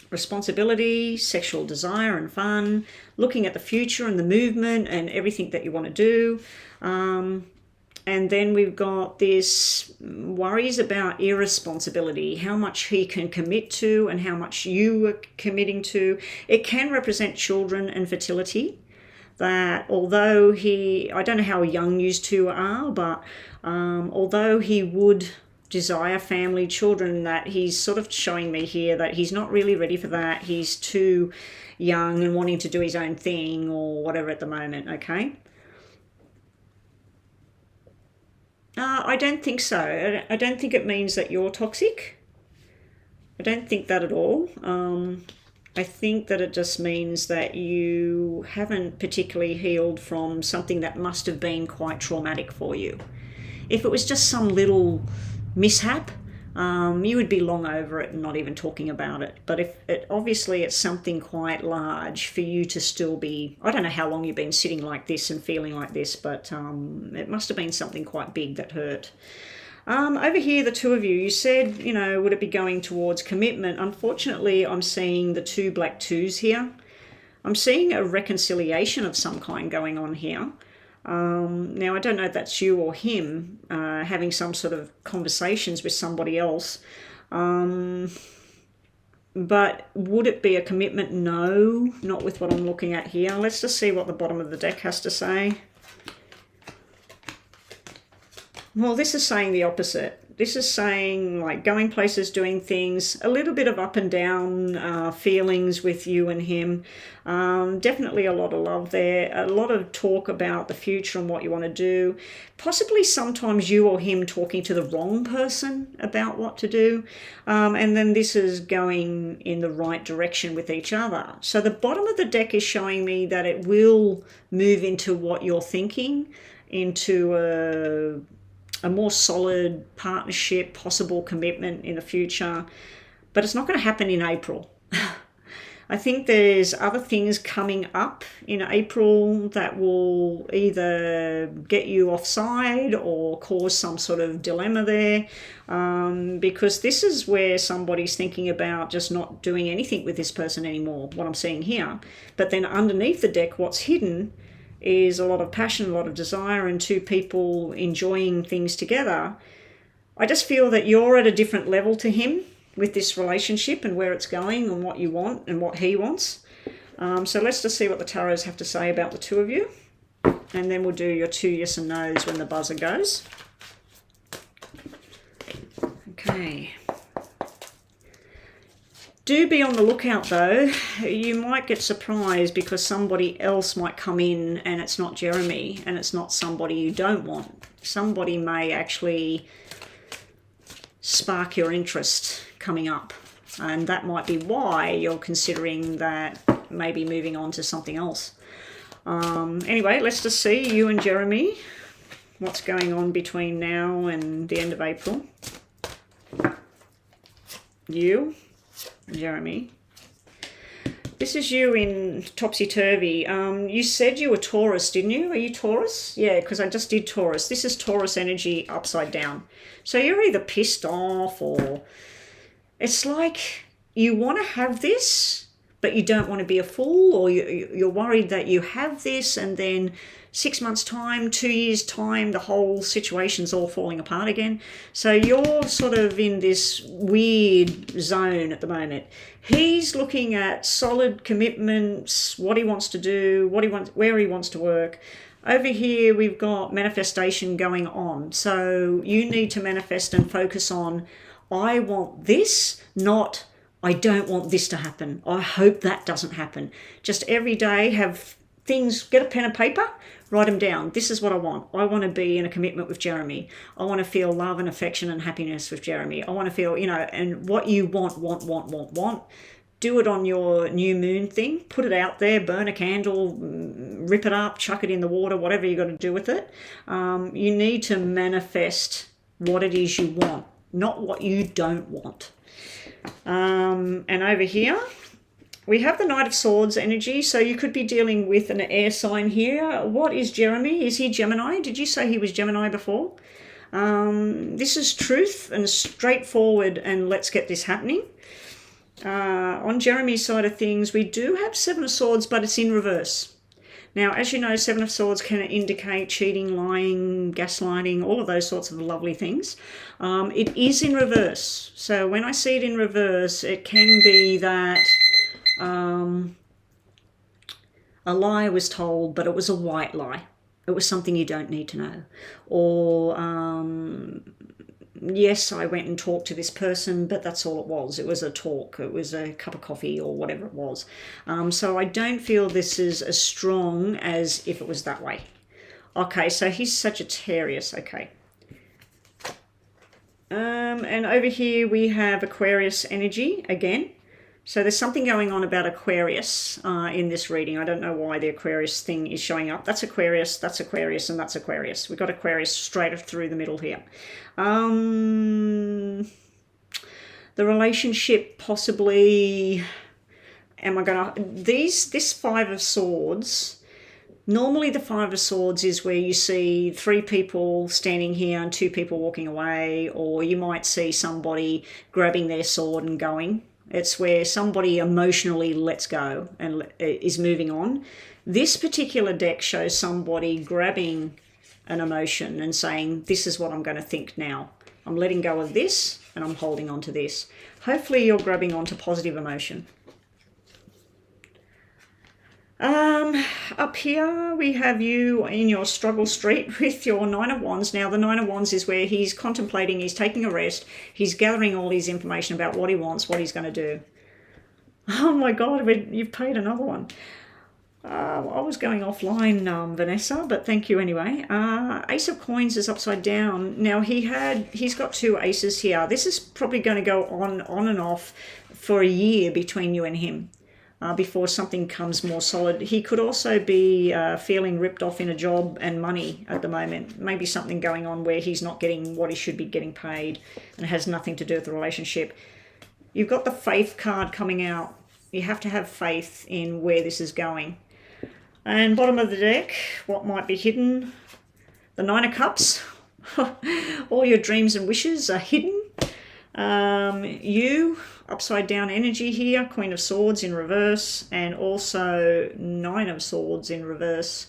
responsibility, sexual desire and fun, looking at the future and the movement and everything that you want to do. And then we've got this worries about irresponsibility, how much he can commit to and how much you are committing to. It can represent children and fertility. That although I don't know how young you two are, but although he would desire family, children, that he's sort of showing me here that he's not really ready for that. He's too young and wanting to do his own thing or whatever at the moment, okay? I don't think so. I don't think it means that you're toxic. I don't think that at all. I think that it just means that you haven't particularly healed from something that must have been quite traumatic for you. If it was just some little mishap, you would be long over it and not even talking about it. But if obviously it's something quite large for you to still be, I don't know how long you've been sitting like this and feeling like this, but it must have been something quite big that hurt. Over here, the two of you, you said, would it be going towards commitment? Unfortunately, I'm seeing the two black twos here. I'm seeing a reconciliation of some kind going on here. Now, I don't know if that's you or him having some sort of conversations with somebody else. But would it be a commitment? No, not with what I'm looking at here. Let's just see what the bottom of the deck has to say. Well, this is saying the opposite. This is saying like going places, doing things, a little bit of up and down feelings with you and him. Definitely a lot of love there. A lot of talk about the future and what you want to do. Possibly sometimes you or him talking to the wrong person about what to do. And then this is going in the right direction with each other. So the bottom of the deck is showing me that it will move into what you're thinking, into a more solid partnership, possible commitment in the future. but it's not going to happen in April. I think there's other things coming up in April that will either get you offside or cause some sort of dilemma there, because this is where somebody's thinking about just not doing anything with this person anymore, what I'm seeing here. But then underneath the deck, what's hidden is a lot of passion, a lot of desire, and two people enjoying things together. I just feel that you're at a different level to him with this relationship and where it's going and what you want and what he wants. So let's just see what the tarots have to say about the two of you. And then we'll do your 2 yes and no's when the buzzer goes. Okay. Do be on the lookout though. You might get surprised because somebody else might come in and it's not Jeremy and it's not somebody you don't want. Somebody may actually spark your interest coming up, and that might be why you're considering that maybe moving on to something else. Anyway, let's just see you and Jeremy, what's going on between now and the end of April. You, Jeremy. This is you in topsy-turvy. You said you were Taurus, didn't you? Are you Taurus? Yeah, because I just did Taurus. This is Taurus energy upside down. So you're either pissed off, or it's like you want to have this, but you don't want to be a fool, or you're worried that you have this and then 6 months' time, 2 years' time, the whole situation's all falling apart again. So you're sort of in this weird zone at the moment. He's looking at solid commitments, what he wants to do, where he wants to work. Over here, we've got manifestation going on. So you need to manifest and focus on, I want this, not I don't want this to happen. I hope that doesn't happen. Just every day have things, get a pen and paper, write them down. This is what I want. I want to be in a commitment with Jeremy. I want to feel love and affection and happiness with Jeremy. I want to feel, and what you want. Do it on your new moon thing. Put it out there, burn a candle, rip it up, chuck it in the water, whatever you got to do with it. You need to manifest what it is you want, not what you don't want. And over here, we have the Knight of Swords energy, so you could be dealing with an air sign here. What is Jeremy? Is he Gemini? Did you say he was Gemini before? This is truth and straightforward, and let's get this happening. On Jeremy's side of things, we do have Seven of Swords, but it's in reverse. Now, as you know, Seven of Swords can indicate cheating, lying, gaslighting, all of those sorts of lovely things. It is in reverse. So when I see it in reverse, it can be that a lie was told, but it was a white lie. It was something you don't need to know. Or, yes, I went and talked to this person, but that's all it was. It was a talk. It was a cup of coffee or whatever it was. So I don't feel this is as strong as if it was that way. Okay, so he's Sagittarius. Okay. And over here we have Aquarius energy again. So there's something going on about Aquarius in this reading. I don't know why the Aquarius thing is showing up. That's Aquarius, and that's Aquarius. We've got Aquarius straight through the middle here. The relationship possibly, this Five of Swords, normally the Five of Swords is where you see 3 people standing here and 2 people walking away, or you might see somebody grabbing their sword and going. It's where somebody emotionally lets go and is moving on. This particular deck shows somebody grabbing an emotion and saying, this is what I'm going to think now. I'm letting go of this and I'm holding on to this. Hopefully you're grabbing onto positive emotion. Up here we have you in your struggle street with your Nine of Wands. Now the Nine of Wands is where he's contemplating, he's taking a rest, he's gathering all his information about what he wants, what he's going to do. Oh my God, you've paid another one. I was going offline, Vanessa, but thank you anyway. Ace of Coins is upside down. Now he's got 2 aces here. This is probably going to go on and off for a year between you and him. Before something comes more solid. He could also be feeling ripped off in a job and money at the moment. Maybe something going on where he's not getting what he should be getting paid and has nothing to do with the relationship. You've got the faith card coming out. You have to have faith in where this is going. And bottom of the deck, what might be hidden? The Nine of Cups. All your dreams and wishes are hidden. You, upside down energy here, Queen of Swords in reverse, and also Nine of Swords in reverse.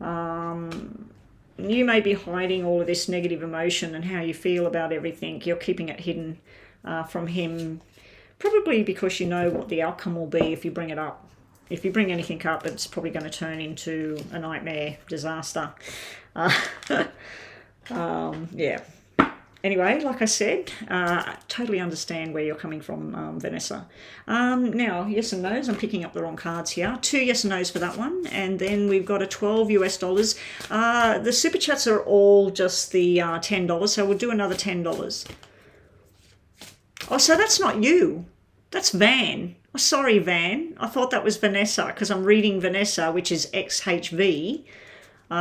You may be hiding all of this negative emotion and how you feel about everything. You're keeping it hidden from him, probably because you know what the outcome will be if you bring it up. If you bring anything up, it's probably going to turn into a nightmare, disaster. Yeah. Anyway, like I said, totally understand where you're coming from, Vanessa. Now, yes and no's. I'm picking up the wrong cards here. 2 yes and no's for that one. And then we've got a $12 US. The super chats are all just the $10, so we'll do another $10. Oh, so that's not you. That's Van. Oh, sorry, Van. I thought that was Vanessa because I'm reading Vanessa, which is XHV.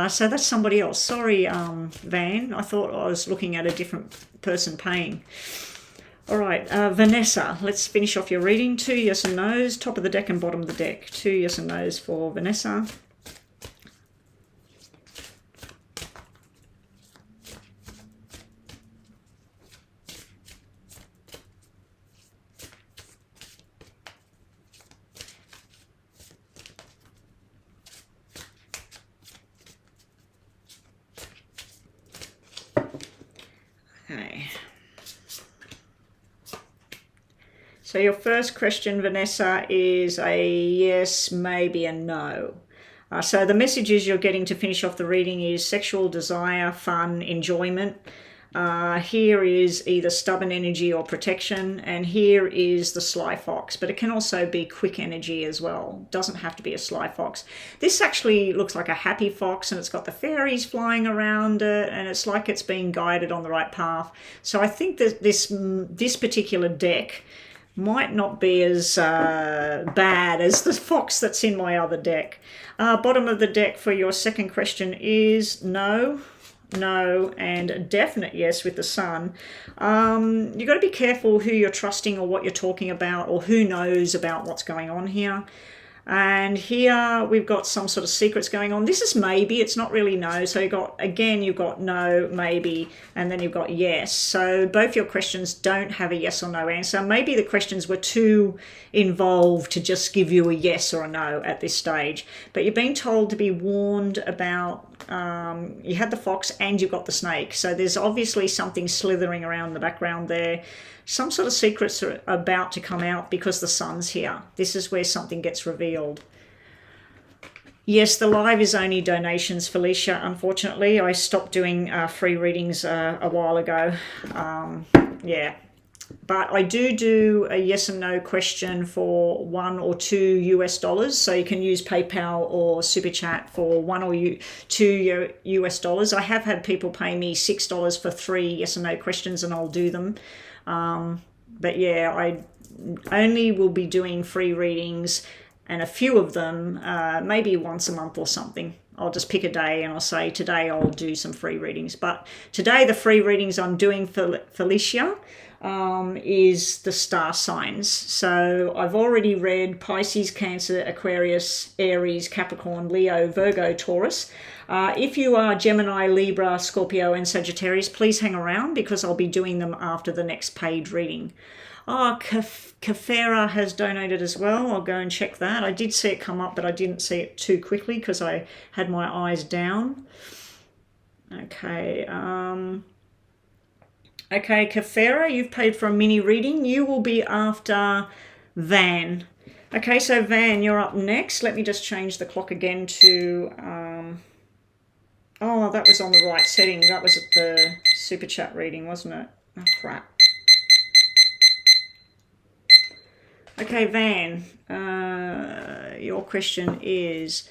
So that's somebody else. Sorry, Van. I thought I was looking at a different person paying. All right, Vanessa, let's finish off your reading. 2 yes and no's, top of the deck and bottom of the deck. 2 yes and no's for Vanessa. Okay. So your first question, Vanessa, is a yes, maybe, and no. So the messages you're getting to finish off the reading is sexual desire, fun, enjoyment. Here is either stubborn energy or protection, and here is the sly fox, but it can also be quick energy as well. Doesn't have to be a sly fox. This actually looks like a happy fox, and it's got the fairies flying around it, and it's like it's being guided on the right path. So I think that this particular deck might not be as bad as the fox that's in my other deck. Bottom of the deck for your second question is no, and a definite yes with the sun. You've got to be careful who you're trusting or what you're talking about or who knows about what's going on here. And here we've got some sort of secrets going on. This is maybe, it's not really no. So you've got no, maybe, and then you've got yes. So both your questions don't have a yes or no answer. Maybe the questions were too involved to just give you a yes or a no at this stage. But you're being told to be warned about, you had the fox and you've got the snake. So there's obviously something slithering around in the background there. Some sort of secrets are about to come out because the sun's here. This is where something gets revealed. Yes, the live is only donations, Felicia. Unfortunately, I stopped doing free readings a while ago. Yeah, but I do a yes and no question for $1 or $2 US. So you can use PayPal or Super Chat for $1 or $2 US. I have had people pay me $6 for 3 yes and no questions, and I'll do them. But yeah, I only will be doing free readings, and a few of them maybe once a month or something. I'll just pick a day and I'll say today I'll do some free readings. But today the free readings I'm doing for Felicia is the star signs. So I've already read Pisces, Cancer, Aquarius, Aries, Capricorn, Leo, Virgo, Taurus. If you are Gemini, Libra, Scorpio and Sagittarius, please hang around because I'll be doing them after the next paid reading. Oh, Kafera has donated as well. I'll go and check that. I did see it come up, but I didn't see it too quickly because I had my eyes down. Okay. Okay, Kafera, you've paid for a mini reading. You will be after Van. Okay, so Van, you're up next. Let me just change the clock again to... oh, that was on the right setting. That was at the Super Chat reading, wasn't it? Oh, crap. Okay, Van, your question is,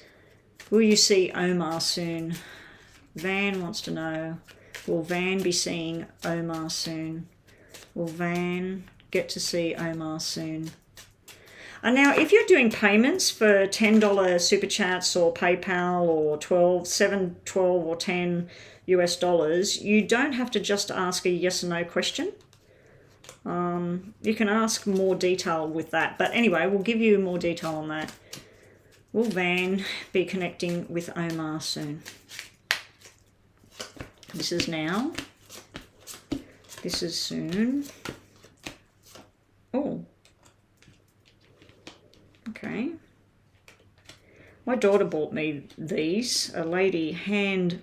will you see Omar soon? Van wants to know, will Van be seeing Omar soon? Will Van get to see Omar soon? And now, if you're doing payments for $10 Super Chats or PayPal or 7, 12 or 10 US dollars, you don't have to just ask a yes or no question. You can ask more detail with that. But anyway, we'll give you more detail on that. Will Van be connecting with Omar soon? This is now. This is soon. Oh. Okay. My daughter bought me these. A lady hand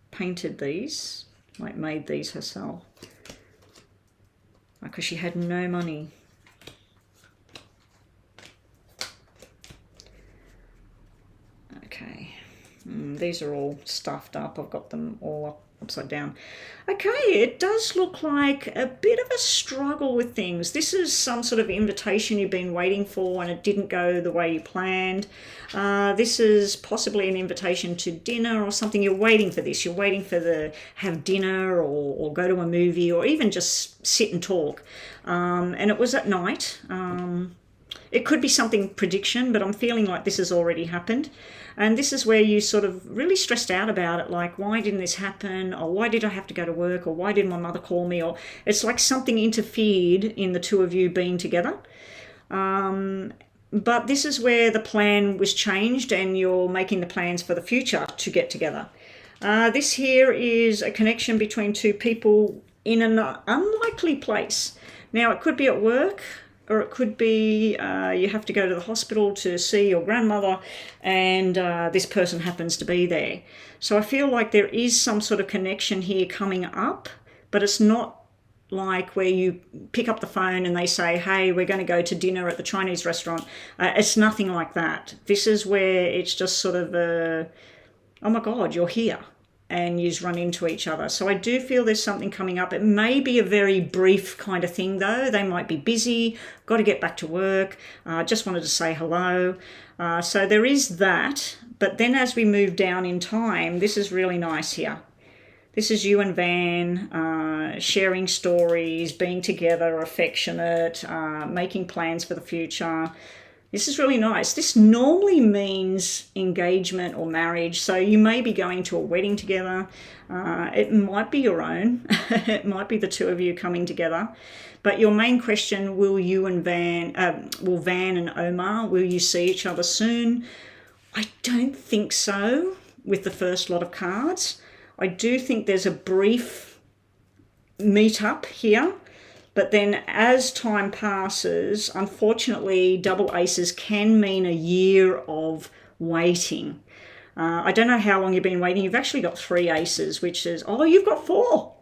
painted these, like made these herself, because she had no money. Okay, these are all stuffed up. I've got them all upside down. Okay, it does look like a bit of a struggle with things. This is some sort of invitation you've been waiting for and it didn't go the way you planned. This is possibly an invitation to dinner or something. You're waiting for this. You're waiting for the have dinner or go to a movie or even just sit and talk. And it was at night. It could be something prediction, but I'm feeling like this has already happened. And this is where you sort of really stressed out about it, like, why didn't this happen? Or why did I have to go to work? Or why did my mother call me? Or it's like something interfered in the two of you being together. But this is where the plan was changed and you're making the plans for the future to get together. This here is a connection between two people in an unlikely place. Now, it could be at work, or it could be you have to go to the hospital to see your grandmother and this person happens to be there. So I feel like there is some sort of connection here coming up, but it's not like where you pick up the phone and they say, hey, we're going to go to dinner at the Chinese restaurant. It's nothing like that. This is where it's just sort of, oh my God, you're here. And you run into each other. So I do feel there's something coming up. It may be a very brief kind of thing though. They might be busy, got to get back to work, just wanted to say hello. So there is that. But then as we move down in time, this is really nice here. This is you and Van sharing stories, being together, affectionate, making plans for the future. This is really nice. This normally means engagement or marriage. So you may be going to a wedding together. It might be your own. It might be the two of you coming together. But your main question, will Van and Omar, will you see each other soon? I don't think so with the first lot of cards. I do think there's a brief meet-up here. But then as time passes, unfortunately, double aces can mean a year of waiting. I don't know how long you've been waiting. You've actually got 3 aces, which is, oh, you've got 4.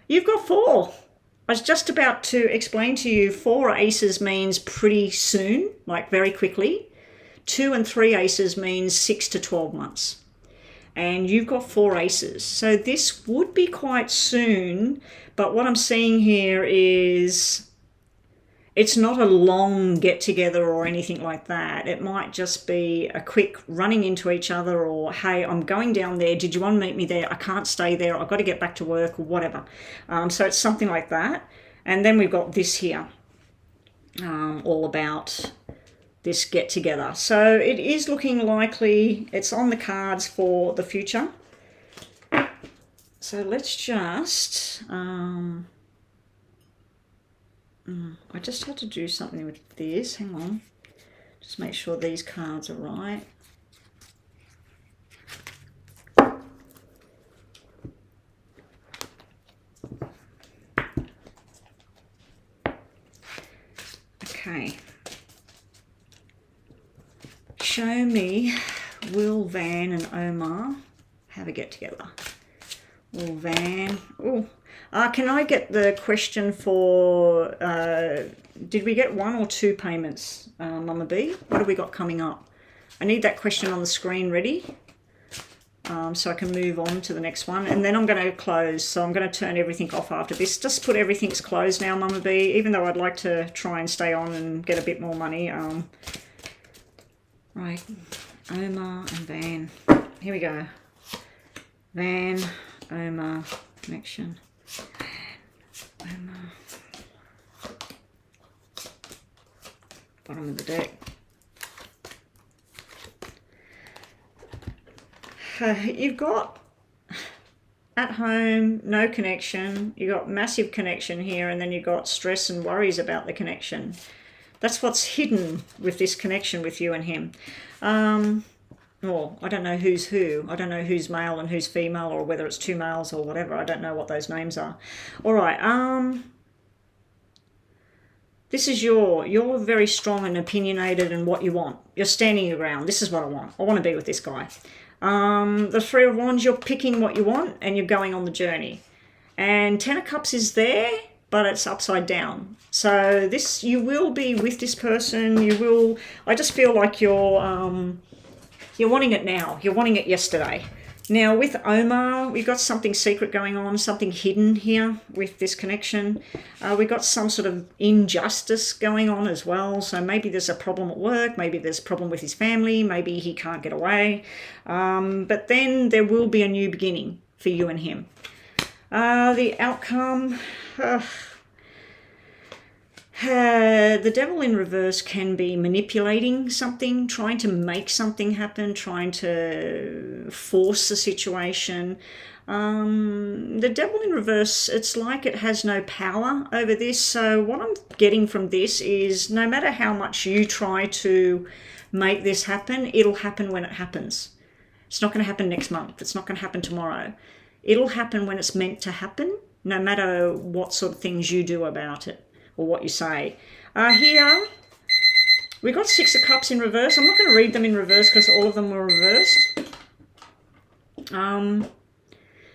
You've got 4. I was just about to explain to you 4 aces means pretty soon, like very quickly. 2 and 3 aces means 6 to 12 months. And you've got 4 aces. So this would be quite soon. But what I'm seeing here is it's not a long get together or anything like that. It might just be a quick running into each other or, hey, I'm going down there. Did you want to meet me there? I can't stay there. I've got to get back to work or whatever. So it's something like that. And then we've got this here, all about this get together. So it is looking likely it's on the cards for the future. So let's just, I just had to do something with this. Hang on. Just make sure these cards are right. Okay. Show me, will Van and Omar have a get together? Will Van, can I get the question for, did we get 1 or 2 payments, Mama B? What have we got coming up? I need that question on the screen ready, so I can move on to the next one. And then I'm going to close, so I'm going to turn everything off after this. Just put everything's closed now, Mama B, even though I'd like to try and stay on and get a bit more money. Right, Omar and Van. Here we go. Van, Omar, connection. Omar. Bottom of the deck. You've got at home, no connection. You got massive connection here, and then you got stress and worries about the connection. That's what's hidden with this connection with you and him. Well, I don't know who's who. I don't know who's male and who's female, or whether it's two males or whatever. I don't know what those names are. All right. This is you're very strong and opinionated in what you want. You're standing your ground. This is what I want. I want to be with this guy. The Three of Wands, you're picking what you want and you're going on the journey. And Ten of Cups is there, but it's upside down. So this, you will be with this person. You will, I just feel like you're wanting it now. You're wanting it yesterday. Now with Omar, we've got something secret going on, something hidden here with this connection. We've got some sort of injustice going on as well. So maybe there's a problem at work, maybe there's a problem with his family, maybe he can't get away. But then there will be a new beginning for you and him. The outcome... the devil in reverse can be manipulating something, trying to make something happen, trying to force a situation. The devil in reverse, it's like it has no power over this. So what I'm getting from this is no matter how much you try to make this happen, it'll happen when it happens. It's not going to happen next month. It's not going to happen tomorrow. It'll happen when it's meant to happen, no matter what sort of things you do about it. Or what you say. Here, we got Six of Cups in reverse. I'm not going to read them in reverse because all of them were reversed.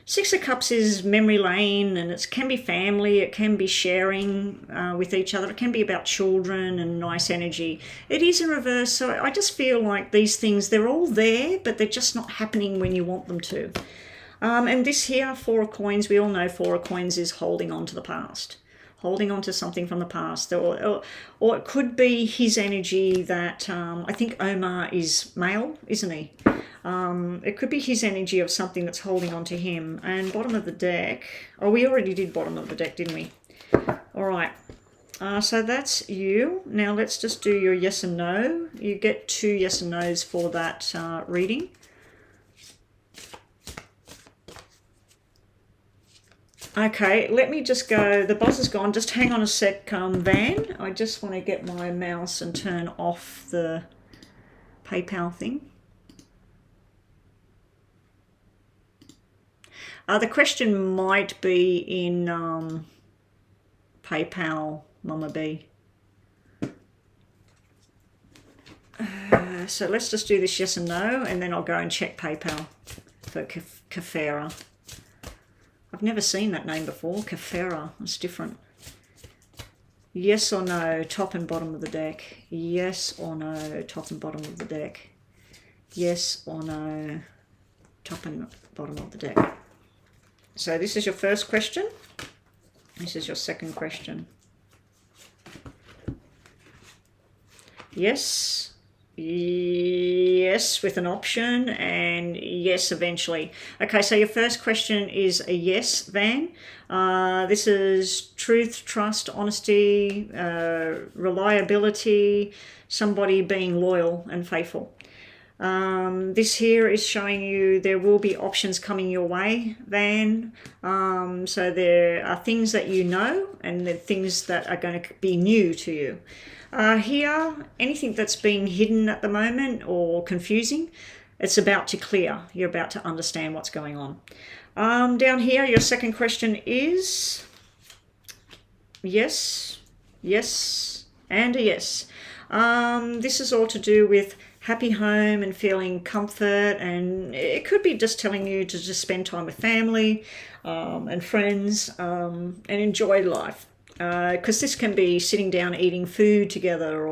Six of Cups is memory lane, and it can be family, it can be sharing with each other, it can be about children and nice energy. It is in reverse, so I just feel like these things, they're all there, but they're just not happening when you want them to. And this here, Four of Coins, we all know Four of Coins is holding on to the past. Holding on to something from the past, or it could be his energy that, I think Omar is male, isn't he? It could be his energy of something that's holding on to him. And bottom of the deck, oh, we already did bottom of the deck, didn't we? All right, so that's you. Now let's just do your yes and no. You get 2 yes and no's for that reading. Okay, let me just go, the buzz is gone, just hang on a sec, Van. I just want to get my mouse and turn off the PayPal thing. The question might be in PayPal, Mama B. So let's just do this yes and no, and then I'll go and check PayPal for Kafera. I've never seen that name before, Kafera. It's different. Yes or no, top and bottom of the deck. Yes or no, top and bottom of the deck. Yes or no, top and bottom of the deck. So this is your first question. This is your second question. Yes. Yes with an option, and yes eventually. Okay, so your first question is a yes, Van. This is truth, trust, honesty, reliability, somebody being loyal and faithful. This here is showing you there will be options coming your way, Van. So there are things that you know, and there are things that are going to be new to you. Here, anything that's being hidden at the moment or confusing, it's about to clear. You're about to understand what's going on. Down here, your second question is yes, yes, and a yes. This is all to do with happy home and feeling comfort, and it could be just telling you to just spend time with family and friends and enjoy life. Because this can be sitting down eating food together,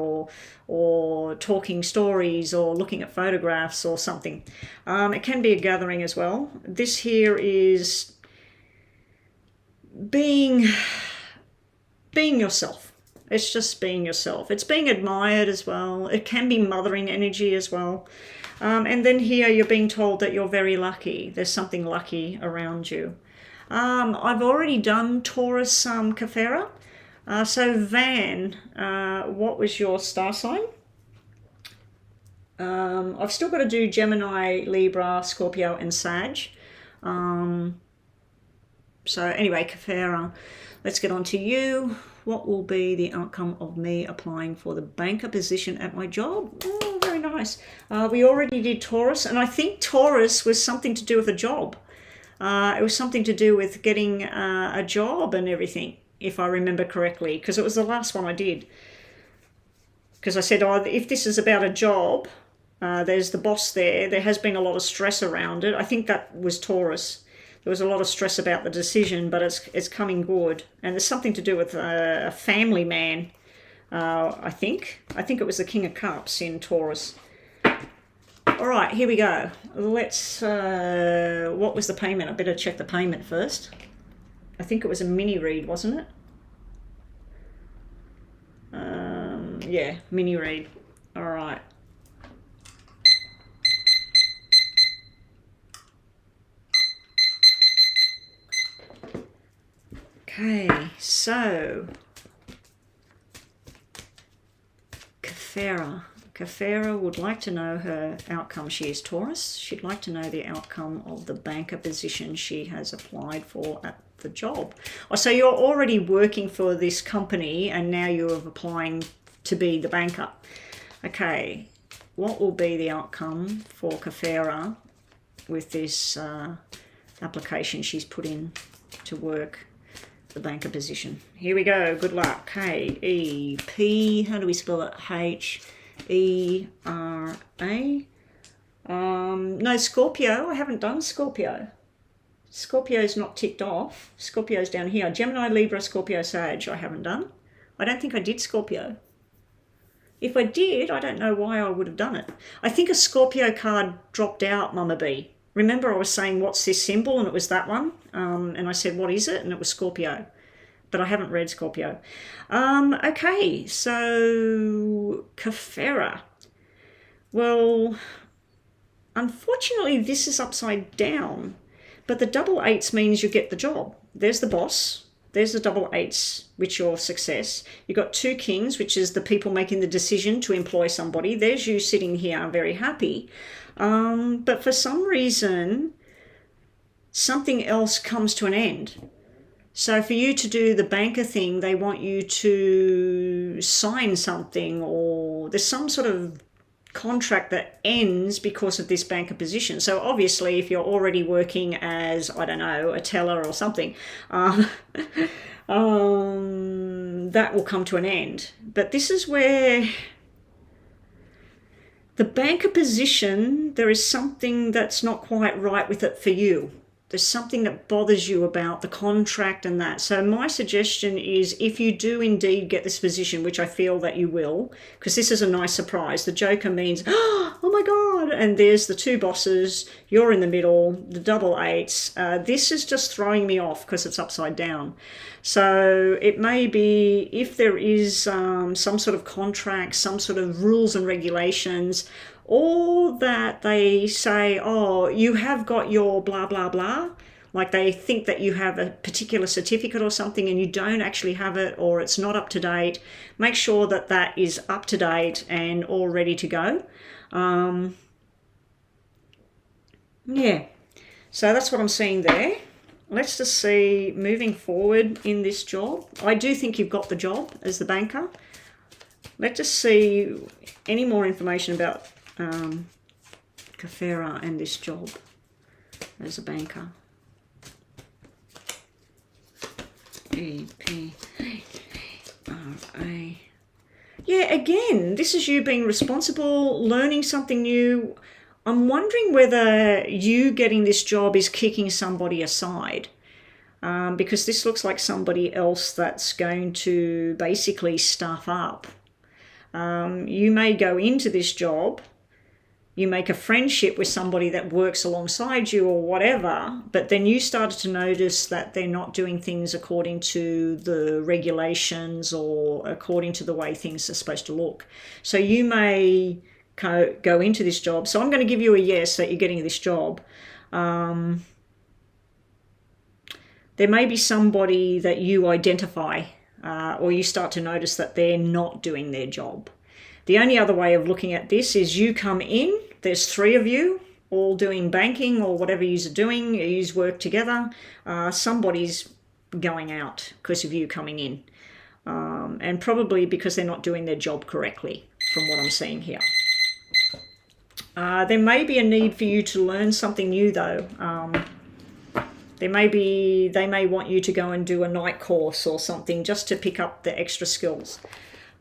or talking stories, or looking at photographs or something. It can be a gathering as well. This here is being yourself. It's just being yourself. It's being admired as well. It can be mothering energy as well. And then here you're being told that you're very lucky. There's something lucky around you. I've already done Taurus Kafera. So Van, what was your star sign? I've still got to do Gemini, Libra, Scorpio and Sag. So anyway, Kafera, let's get on to you. What will be the outcome of me applying for the banker position at my job? Oh, very nice. We already did Taurus, and I think Taurus was something to do with a job. It was something to do with getting a job and everything, if I remember correctly, because it was the last one I did. Because I said, oh, if this is about a job, there's the boss there. There has been a lot of stress around it. I think that was Taurus. There was a lot of stress about the decision, but it's coming good. And there's something to do with a family man, I think. I think it was the King of Cups in Taurus. All right, here we go. Let's, what was the payment? I better check the payment first. I think it was a mini read, wasn't it? Yeah, mini read. All right. Okay, so Kafera would like to know her outcome. She is Taurus. She'd like to know the outcome of the banker position she has applied for at the job. Oh, so you're already working for this company and now you're applying to be the banker. Okay, what will be the outcome for Kafera with this application she's put in to work the banker position? Here we go. Good luck. K-E-P, how do we spell it? H-E-R-A. No, Scorpio. I haven't done Scorpio. Scorpio's not ticked off. Scorpio's down here. Gemini, Libra, Scorpio, Sag, I haven't done. I don't think I did Scorpio. If I did, I don't know why I would have done it. I think a Scorpio card dropped out, Mama B. Remember I was saying, what's this symbol? And it was that one. And I said, what is it? And it was Scorpio. But I haven't read Scorpio. Okay, so Kafera. Well, unfortunately, this is upside down. But the double eights means you get the job. There's the boss. There's the double eights, which your success. You've got two kings, which is the people making the decision to employ somebody. There's you sitting here very happy. But for some reason, something else comes to an end. So for you to do the banker thing, they want you to sign something, or there's some sort of contract that ends because of this banker position. So obviously, if you're already working as, I don't know, a teller or something, that will come to an end. But this is where the banker position, there is something that's not quite right with it for you. There's something that bothers you about the contract and that. So my suggestion is, if you do indeed get this position, which I feel that you will, because this is a nice surprise. The Joker means, oh my God, and there's the two bosses, you're in the middle, the double eights. This is just throwing me off because it's upside down. So it may be, if there is some sort of contract, some sort of rules and regulations, or that they say, oh, you have got your blah, blah, blah. Like they think that you have a particular certificate or something and you don't actually have it, or it's not up to date. Make sure that that is up to date and all ready to go. Yeah, so that's what I'm seeing there. Let's just see, moving forward in this job. I do think you've got the job as the banker. Let's just see any more information about Kafera and this job as a banker. E-P-A-R-A. Yeah, again, this is you being responsible, learning something new. I'm wondering whether you getting this job is kicking somebody aside, because this looks like somebody else that's going to basically stuff up. You may go into this job, you make a friendship with somebody that works alongside you or whatever, but then you started to notice that they're not doing things according to the regulations or according to the way things are supposed to look. So you may go into this job. So I'm going to give you a yes that you're getting this job. There may be somebody that you identify or you start to notice that they're not doing their job. The only other way of looking at this is you come in, there's three of you, all doing banking or whatever you're doing, you work together, somebody's going out because of you coming in. And probably because they're not doing their job correctly, from what I'm seeing here. There may be a need for you to learn something new, though. They may want you to go and do a night course or something just to pick up the extra skills.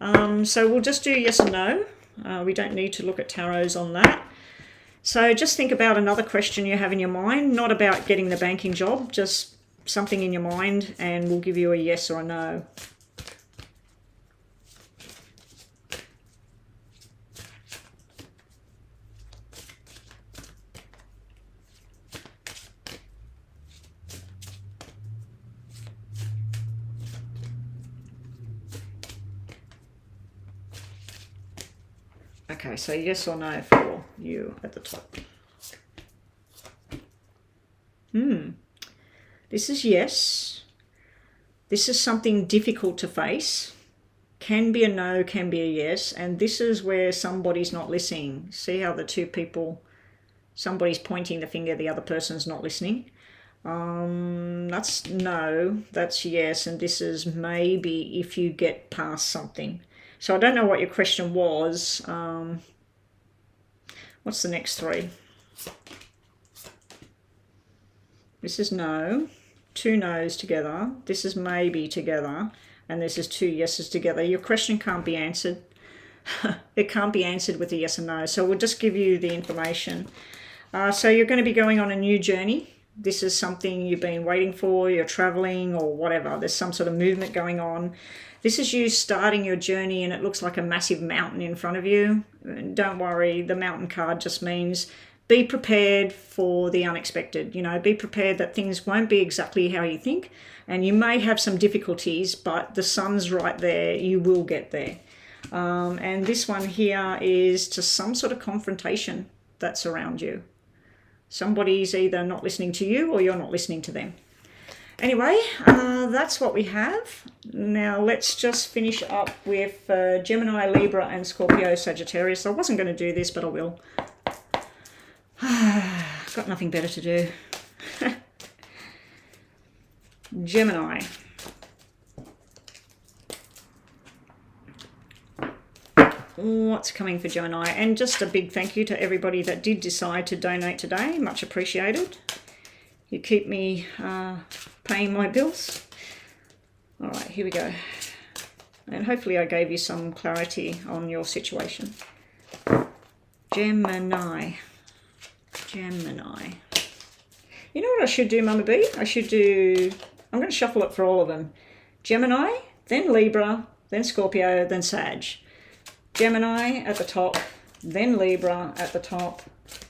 So we'll just do yes and no. We don't need to look at tarots on that. So just think about another question you have in your mind, not about getting the banking job, just something in your mind, and we'll give you a yes or a no. Okay, so yes or no for you at the top. This is yes. This is something difficult to face. Can be a no, can be a yes. And this is where somebody's not listening. See how the two people, somebody's pointing the finger, the other person's not listening. That's no, that's yes. And this is maybe if you get past something. So I don't know what your question was. What's the next three? This is no. Two no's together. This is maybe together. And this is two yeses together. Your question can't be answered. It can't be answered with a yes or no. So we'll just give you the information. So you're going to be going on a new journey. This is something you've been waiting for. You're traveling or whatever. There's some sort of movement going on. This is you starting your journey, and it looks like a massive mountain in front of you. Don't worry, the mountain card just means be prepared for the unexpected. You know, be prepared that things won't be exactly how you think, and you may have some difficulties, but the sun's right there. You will get there. And this one here is to some sort of confrontation that's around you. Somebody's either not listening to you or you're not listening to them. Anyway, that's what we have. Now let's just finish up with Gemini, Libra and Scorpio, Sagittarius. I wasn't going to do this, but I will. Got nothing better to do. Gemini. What's coming for Gemini? And just a big thank you to everybody that did decide to donate today. Much appreciated. You keep me paying my bills. All right, here we go. And hopefully I gave you some clarity on your situation. Gemini. Gemini. You know what I should do, Mama B? I'm going to shuffle it for all of them. Gemini, then Libra, then Scorpio, then Sag. Gemini at the top, then Libra at the top,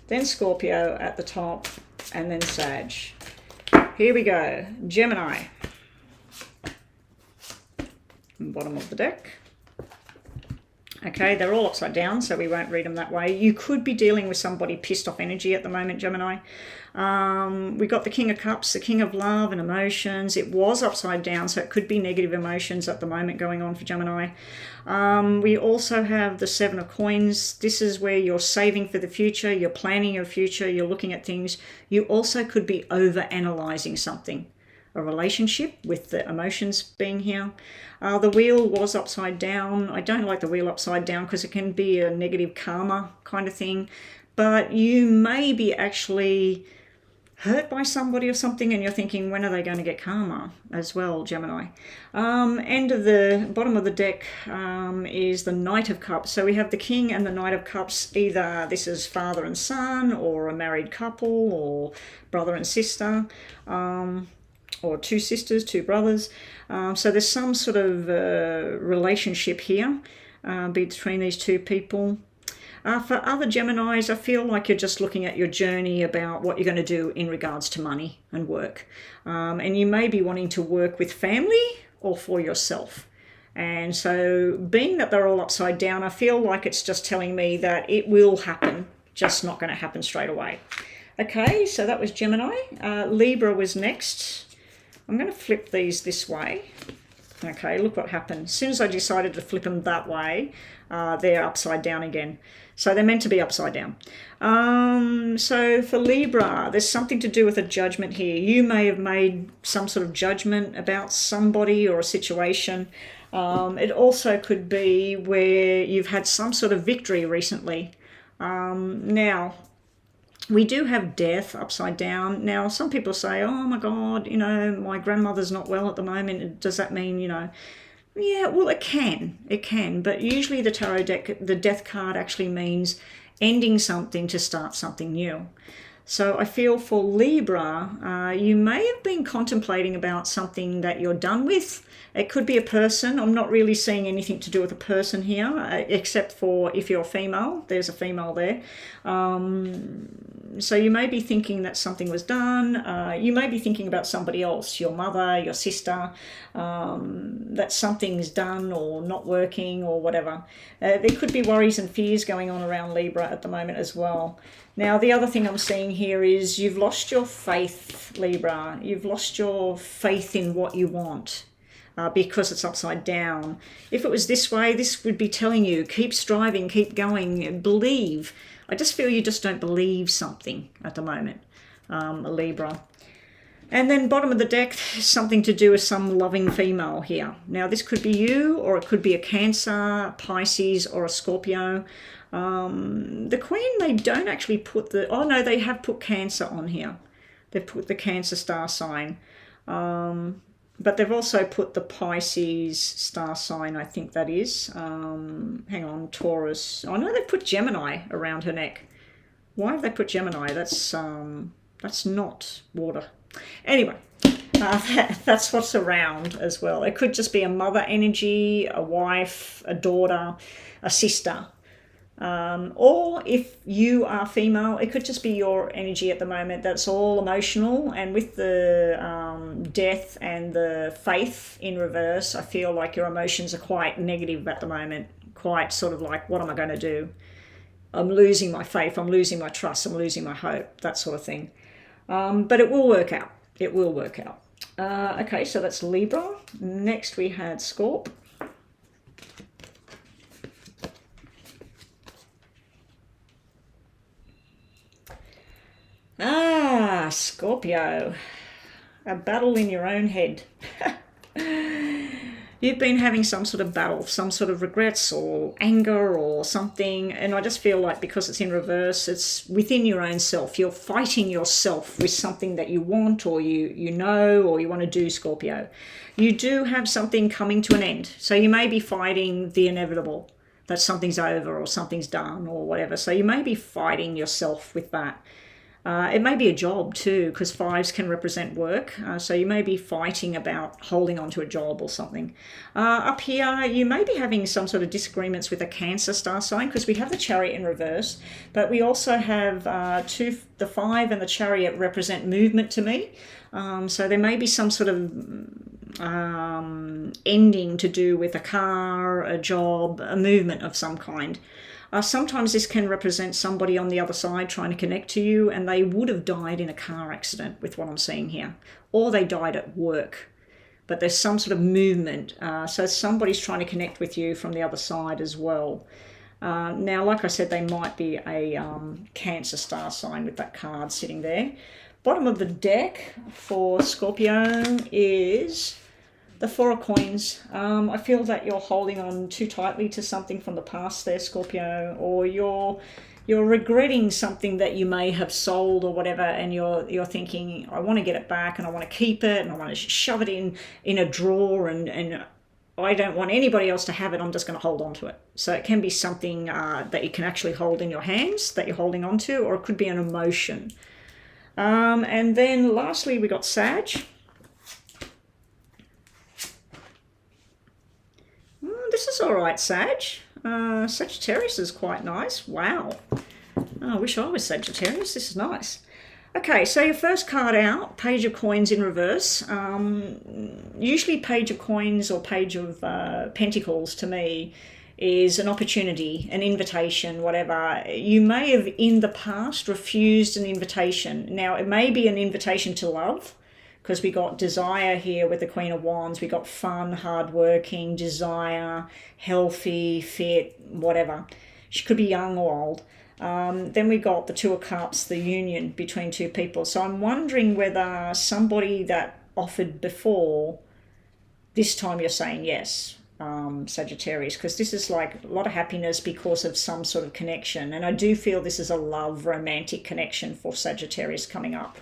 then Scorpio at the top, and then Sag. Here we go. Gemini. Bottom of the deck. Okay, they're all upside down, so we won't read them that way. You could be dealing with somebody pissed off energy at the moment, Gemini. We got the King of Cups, the King of Love and Emotions. It was upside down, so it could be negative emotions at the moment going on for Gemini. We also have the Seven of Coins. This is where you're saving for the future, you're planning your future, you're looking at things. You also could be over-analysing something. A relationship with the emotions being here. The wheel was upside down. I don't like the wheel upside down because it can be a negative karma kind of thing. But you may be actually hurt by somebody or something and you're thinking, when are they going to get karma as well, Gemini? End of the bottom of the deck is the Knight of Cups. So we have the King and the Knight of Cups. Either this is father and son or a married couple or brother and sister. Or two sisters, two brothers. So there's some sort of relationship here between these two people. For other Geminis, I feel like you're just looking at your journey about what you're going to do in regards to money and work. And you may be wanting to work with family or for yourself. And so being that they're all upside down, I feel like it's just telling me that it will happen, just not going to happen straight away. Okay, so that was Gemini. Libra was next. I'm going to flip these this way. Okay, look what happened. As soon as I decided to flip them that way, they're upside down again. So they're meant to be upside down. So for Libra, there's something to do with a judgment here. You may have made some sort of judgment about somebody or a situation. It also could be where you've had some sort of victory recently. Now, we do have death upside down. Now, some people say, oh my God, you know, my grandmother's not well at the moment. Does that mean, you know, yeah, well, it can. But usually the tarot deck, the death card actually means ending something to start something new. So I feel for Libra, you may have been contemplating about something that you're done with. It could be a person. I'm not really seeing anything to do with a person here, except for if you're female. There's a female there. So you may be thinking that something was done. You may be thinking about somebody else, your mother, your sister, that something's done or not working or whatever. There could be worries and fears going on around Libra at the moment as well. Now, the other thing I'm seeing here is you've lost your faith, Libra. You've lost your faith in what you want. Because it's upside down. If it was this way, this would be telling you, keep striving, keep going, believe. I just feel you just don't believe something at the moment, Libra. And then bottom of the deck, something to do with some loving female here. Now, this could be you, or it could be a Cancer, Pisces, or a Scorpio. The Queen, they don't actually put the... Oh, no, they have put Cancer on here. They've put the Cancer star sign. But they've also put the Pisces star sign, I think that is. Hang on, Taurus. Oh, no, they've put Gemini around her neck. Why have they put Gemini? That's not water. Anyway, that's what's around as well. It could just be a mother energy, a wife, a daughter, a sister. Or if you are female, it could just be your energy at the moment that's all emotional. And with the death and the faith in reverse, I feel like your emotions are quite negative at the moment. Quite sort of like, what am I going to do? I'm losing my faith, I'm losing my trust, I'm losing my hope, that sort of thing. But it will work out. It will work out. Okay, so that's Libra. Next we had Scorp. Scorpio. A battle in your own head. You've been having some sort of battle, some sort of regrets or anger or something, and I just feel like because it's in reverse, it's within your own self. You're fighting yourself with something that you want or you know or you want to do, Scorpio. You do have something coming to an end, so you may be fighting the inevitable, that something's over or something's done or whatever. So you may be fighting yourself with that. It may be a job too, because fives can represent work. So you may be fighting about holding on to a job or something. Up here, you may be having some sort of disagreements with a Cancer star sign, because we have the Chariot in reverse, but we also have the 5 and the Chariot represent movement to me. So there may be some sort of ending to do with a car, a job, a movement of some kind. Sometimes this can represent somebody on the other side trying to connect to you, and they would have died in a car accident with what I'm seeing here, or they died at work. But there's some sort of movement, so somebody's trying to connect with you from the other side as well. Now, like I said, they might be a Cancer star sign with that card sitting there. Bottom of the deck for Scorpio is the 4 of Coins. I feel that you're holding on too tightly to something from the past there, Scorpio, or you're regretting something that you may have sold or whatever, and you're thinking, I want to get it back and I want to keep it and I want to shove it in a drawer and I don't want anybody else to have it. I'm just going to hold on to it. So it can be something that you can actually hold in your hands that you're holding on to, or it could be an emotion. And then lastly, we got Sag. This is all right, Sag. Sagittarius is quite nice. Wow. I wish I was Sagittarius. This is nice. Okay, so your first card out, Page of Coins in reverse. Usually Page of Coins or Page of Pentacles to me is an opportunity, an invitation, whatever. You may have in the past refused an invitation. Now, it may be an invitation to love, because we got desire here with the Queen of Wands. We got fun, hardworking, desire, healthy, fit, whatever. She could be young or old. Then we got the Two of Cups, the union between two people. So I'm wondering whether somebody that offered before, this time you're saying yes, Sagittarius, because this is like a lot of happiness because of some sort of connection. And I do feel this is a love, romantic connection for Sagittarius coming up.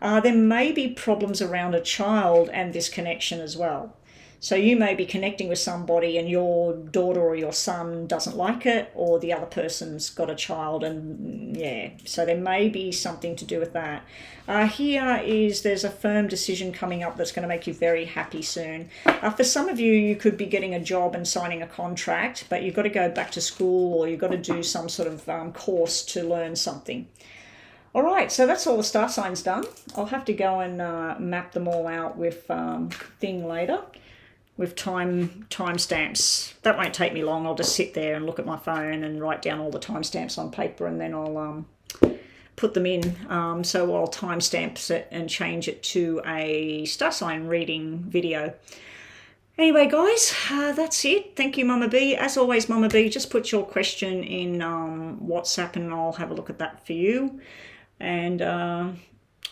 There may be problems around a child and this connection as well. So you may be connecting with somebody and your daughter or your son doesn't like it, or the other person's got a child, and yeah, so there may be something to do with that. There's a firm decision coming up that's going to make you very happy soon. For some of you, you could be getting a job and signing a contract, but you've got to go back to school, or you've got to do some sort of course to learn something. All right, so that's all the star signs done. I'll have to go and map them all out with thing later, with timestamps. That won't take me long. I'll just sit there and look at my phone and write down all the timestamps on paper, and then I'll put them in. So I'll timestamp it and change it to a star sign reading video. Anyway, guys, that's it. Thank you, Mama B. As always, Mama B, just put your question in WhatsApp and I'll have a look at that for you. And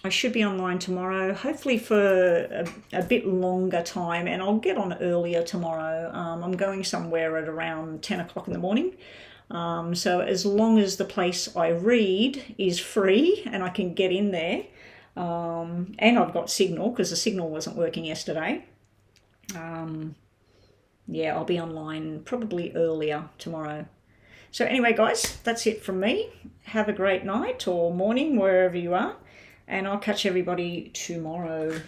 I should be online tomorrow, hopefully for a bit longer time, and I'll get on earlier tomorrow. I'm going somewhere at around 10 o'clock in the morning. So as long as the place I read is free and I can get in there, and I've got signal, because the signal wasn't working yesterday, yeah, I'll be online probably earlier tomorrow. So anyway, guys, that's it from me. Have a great night or morning, wherever you are. And I'll catch everybody tomorrow.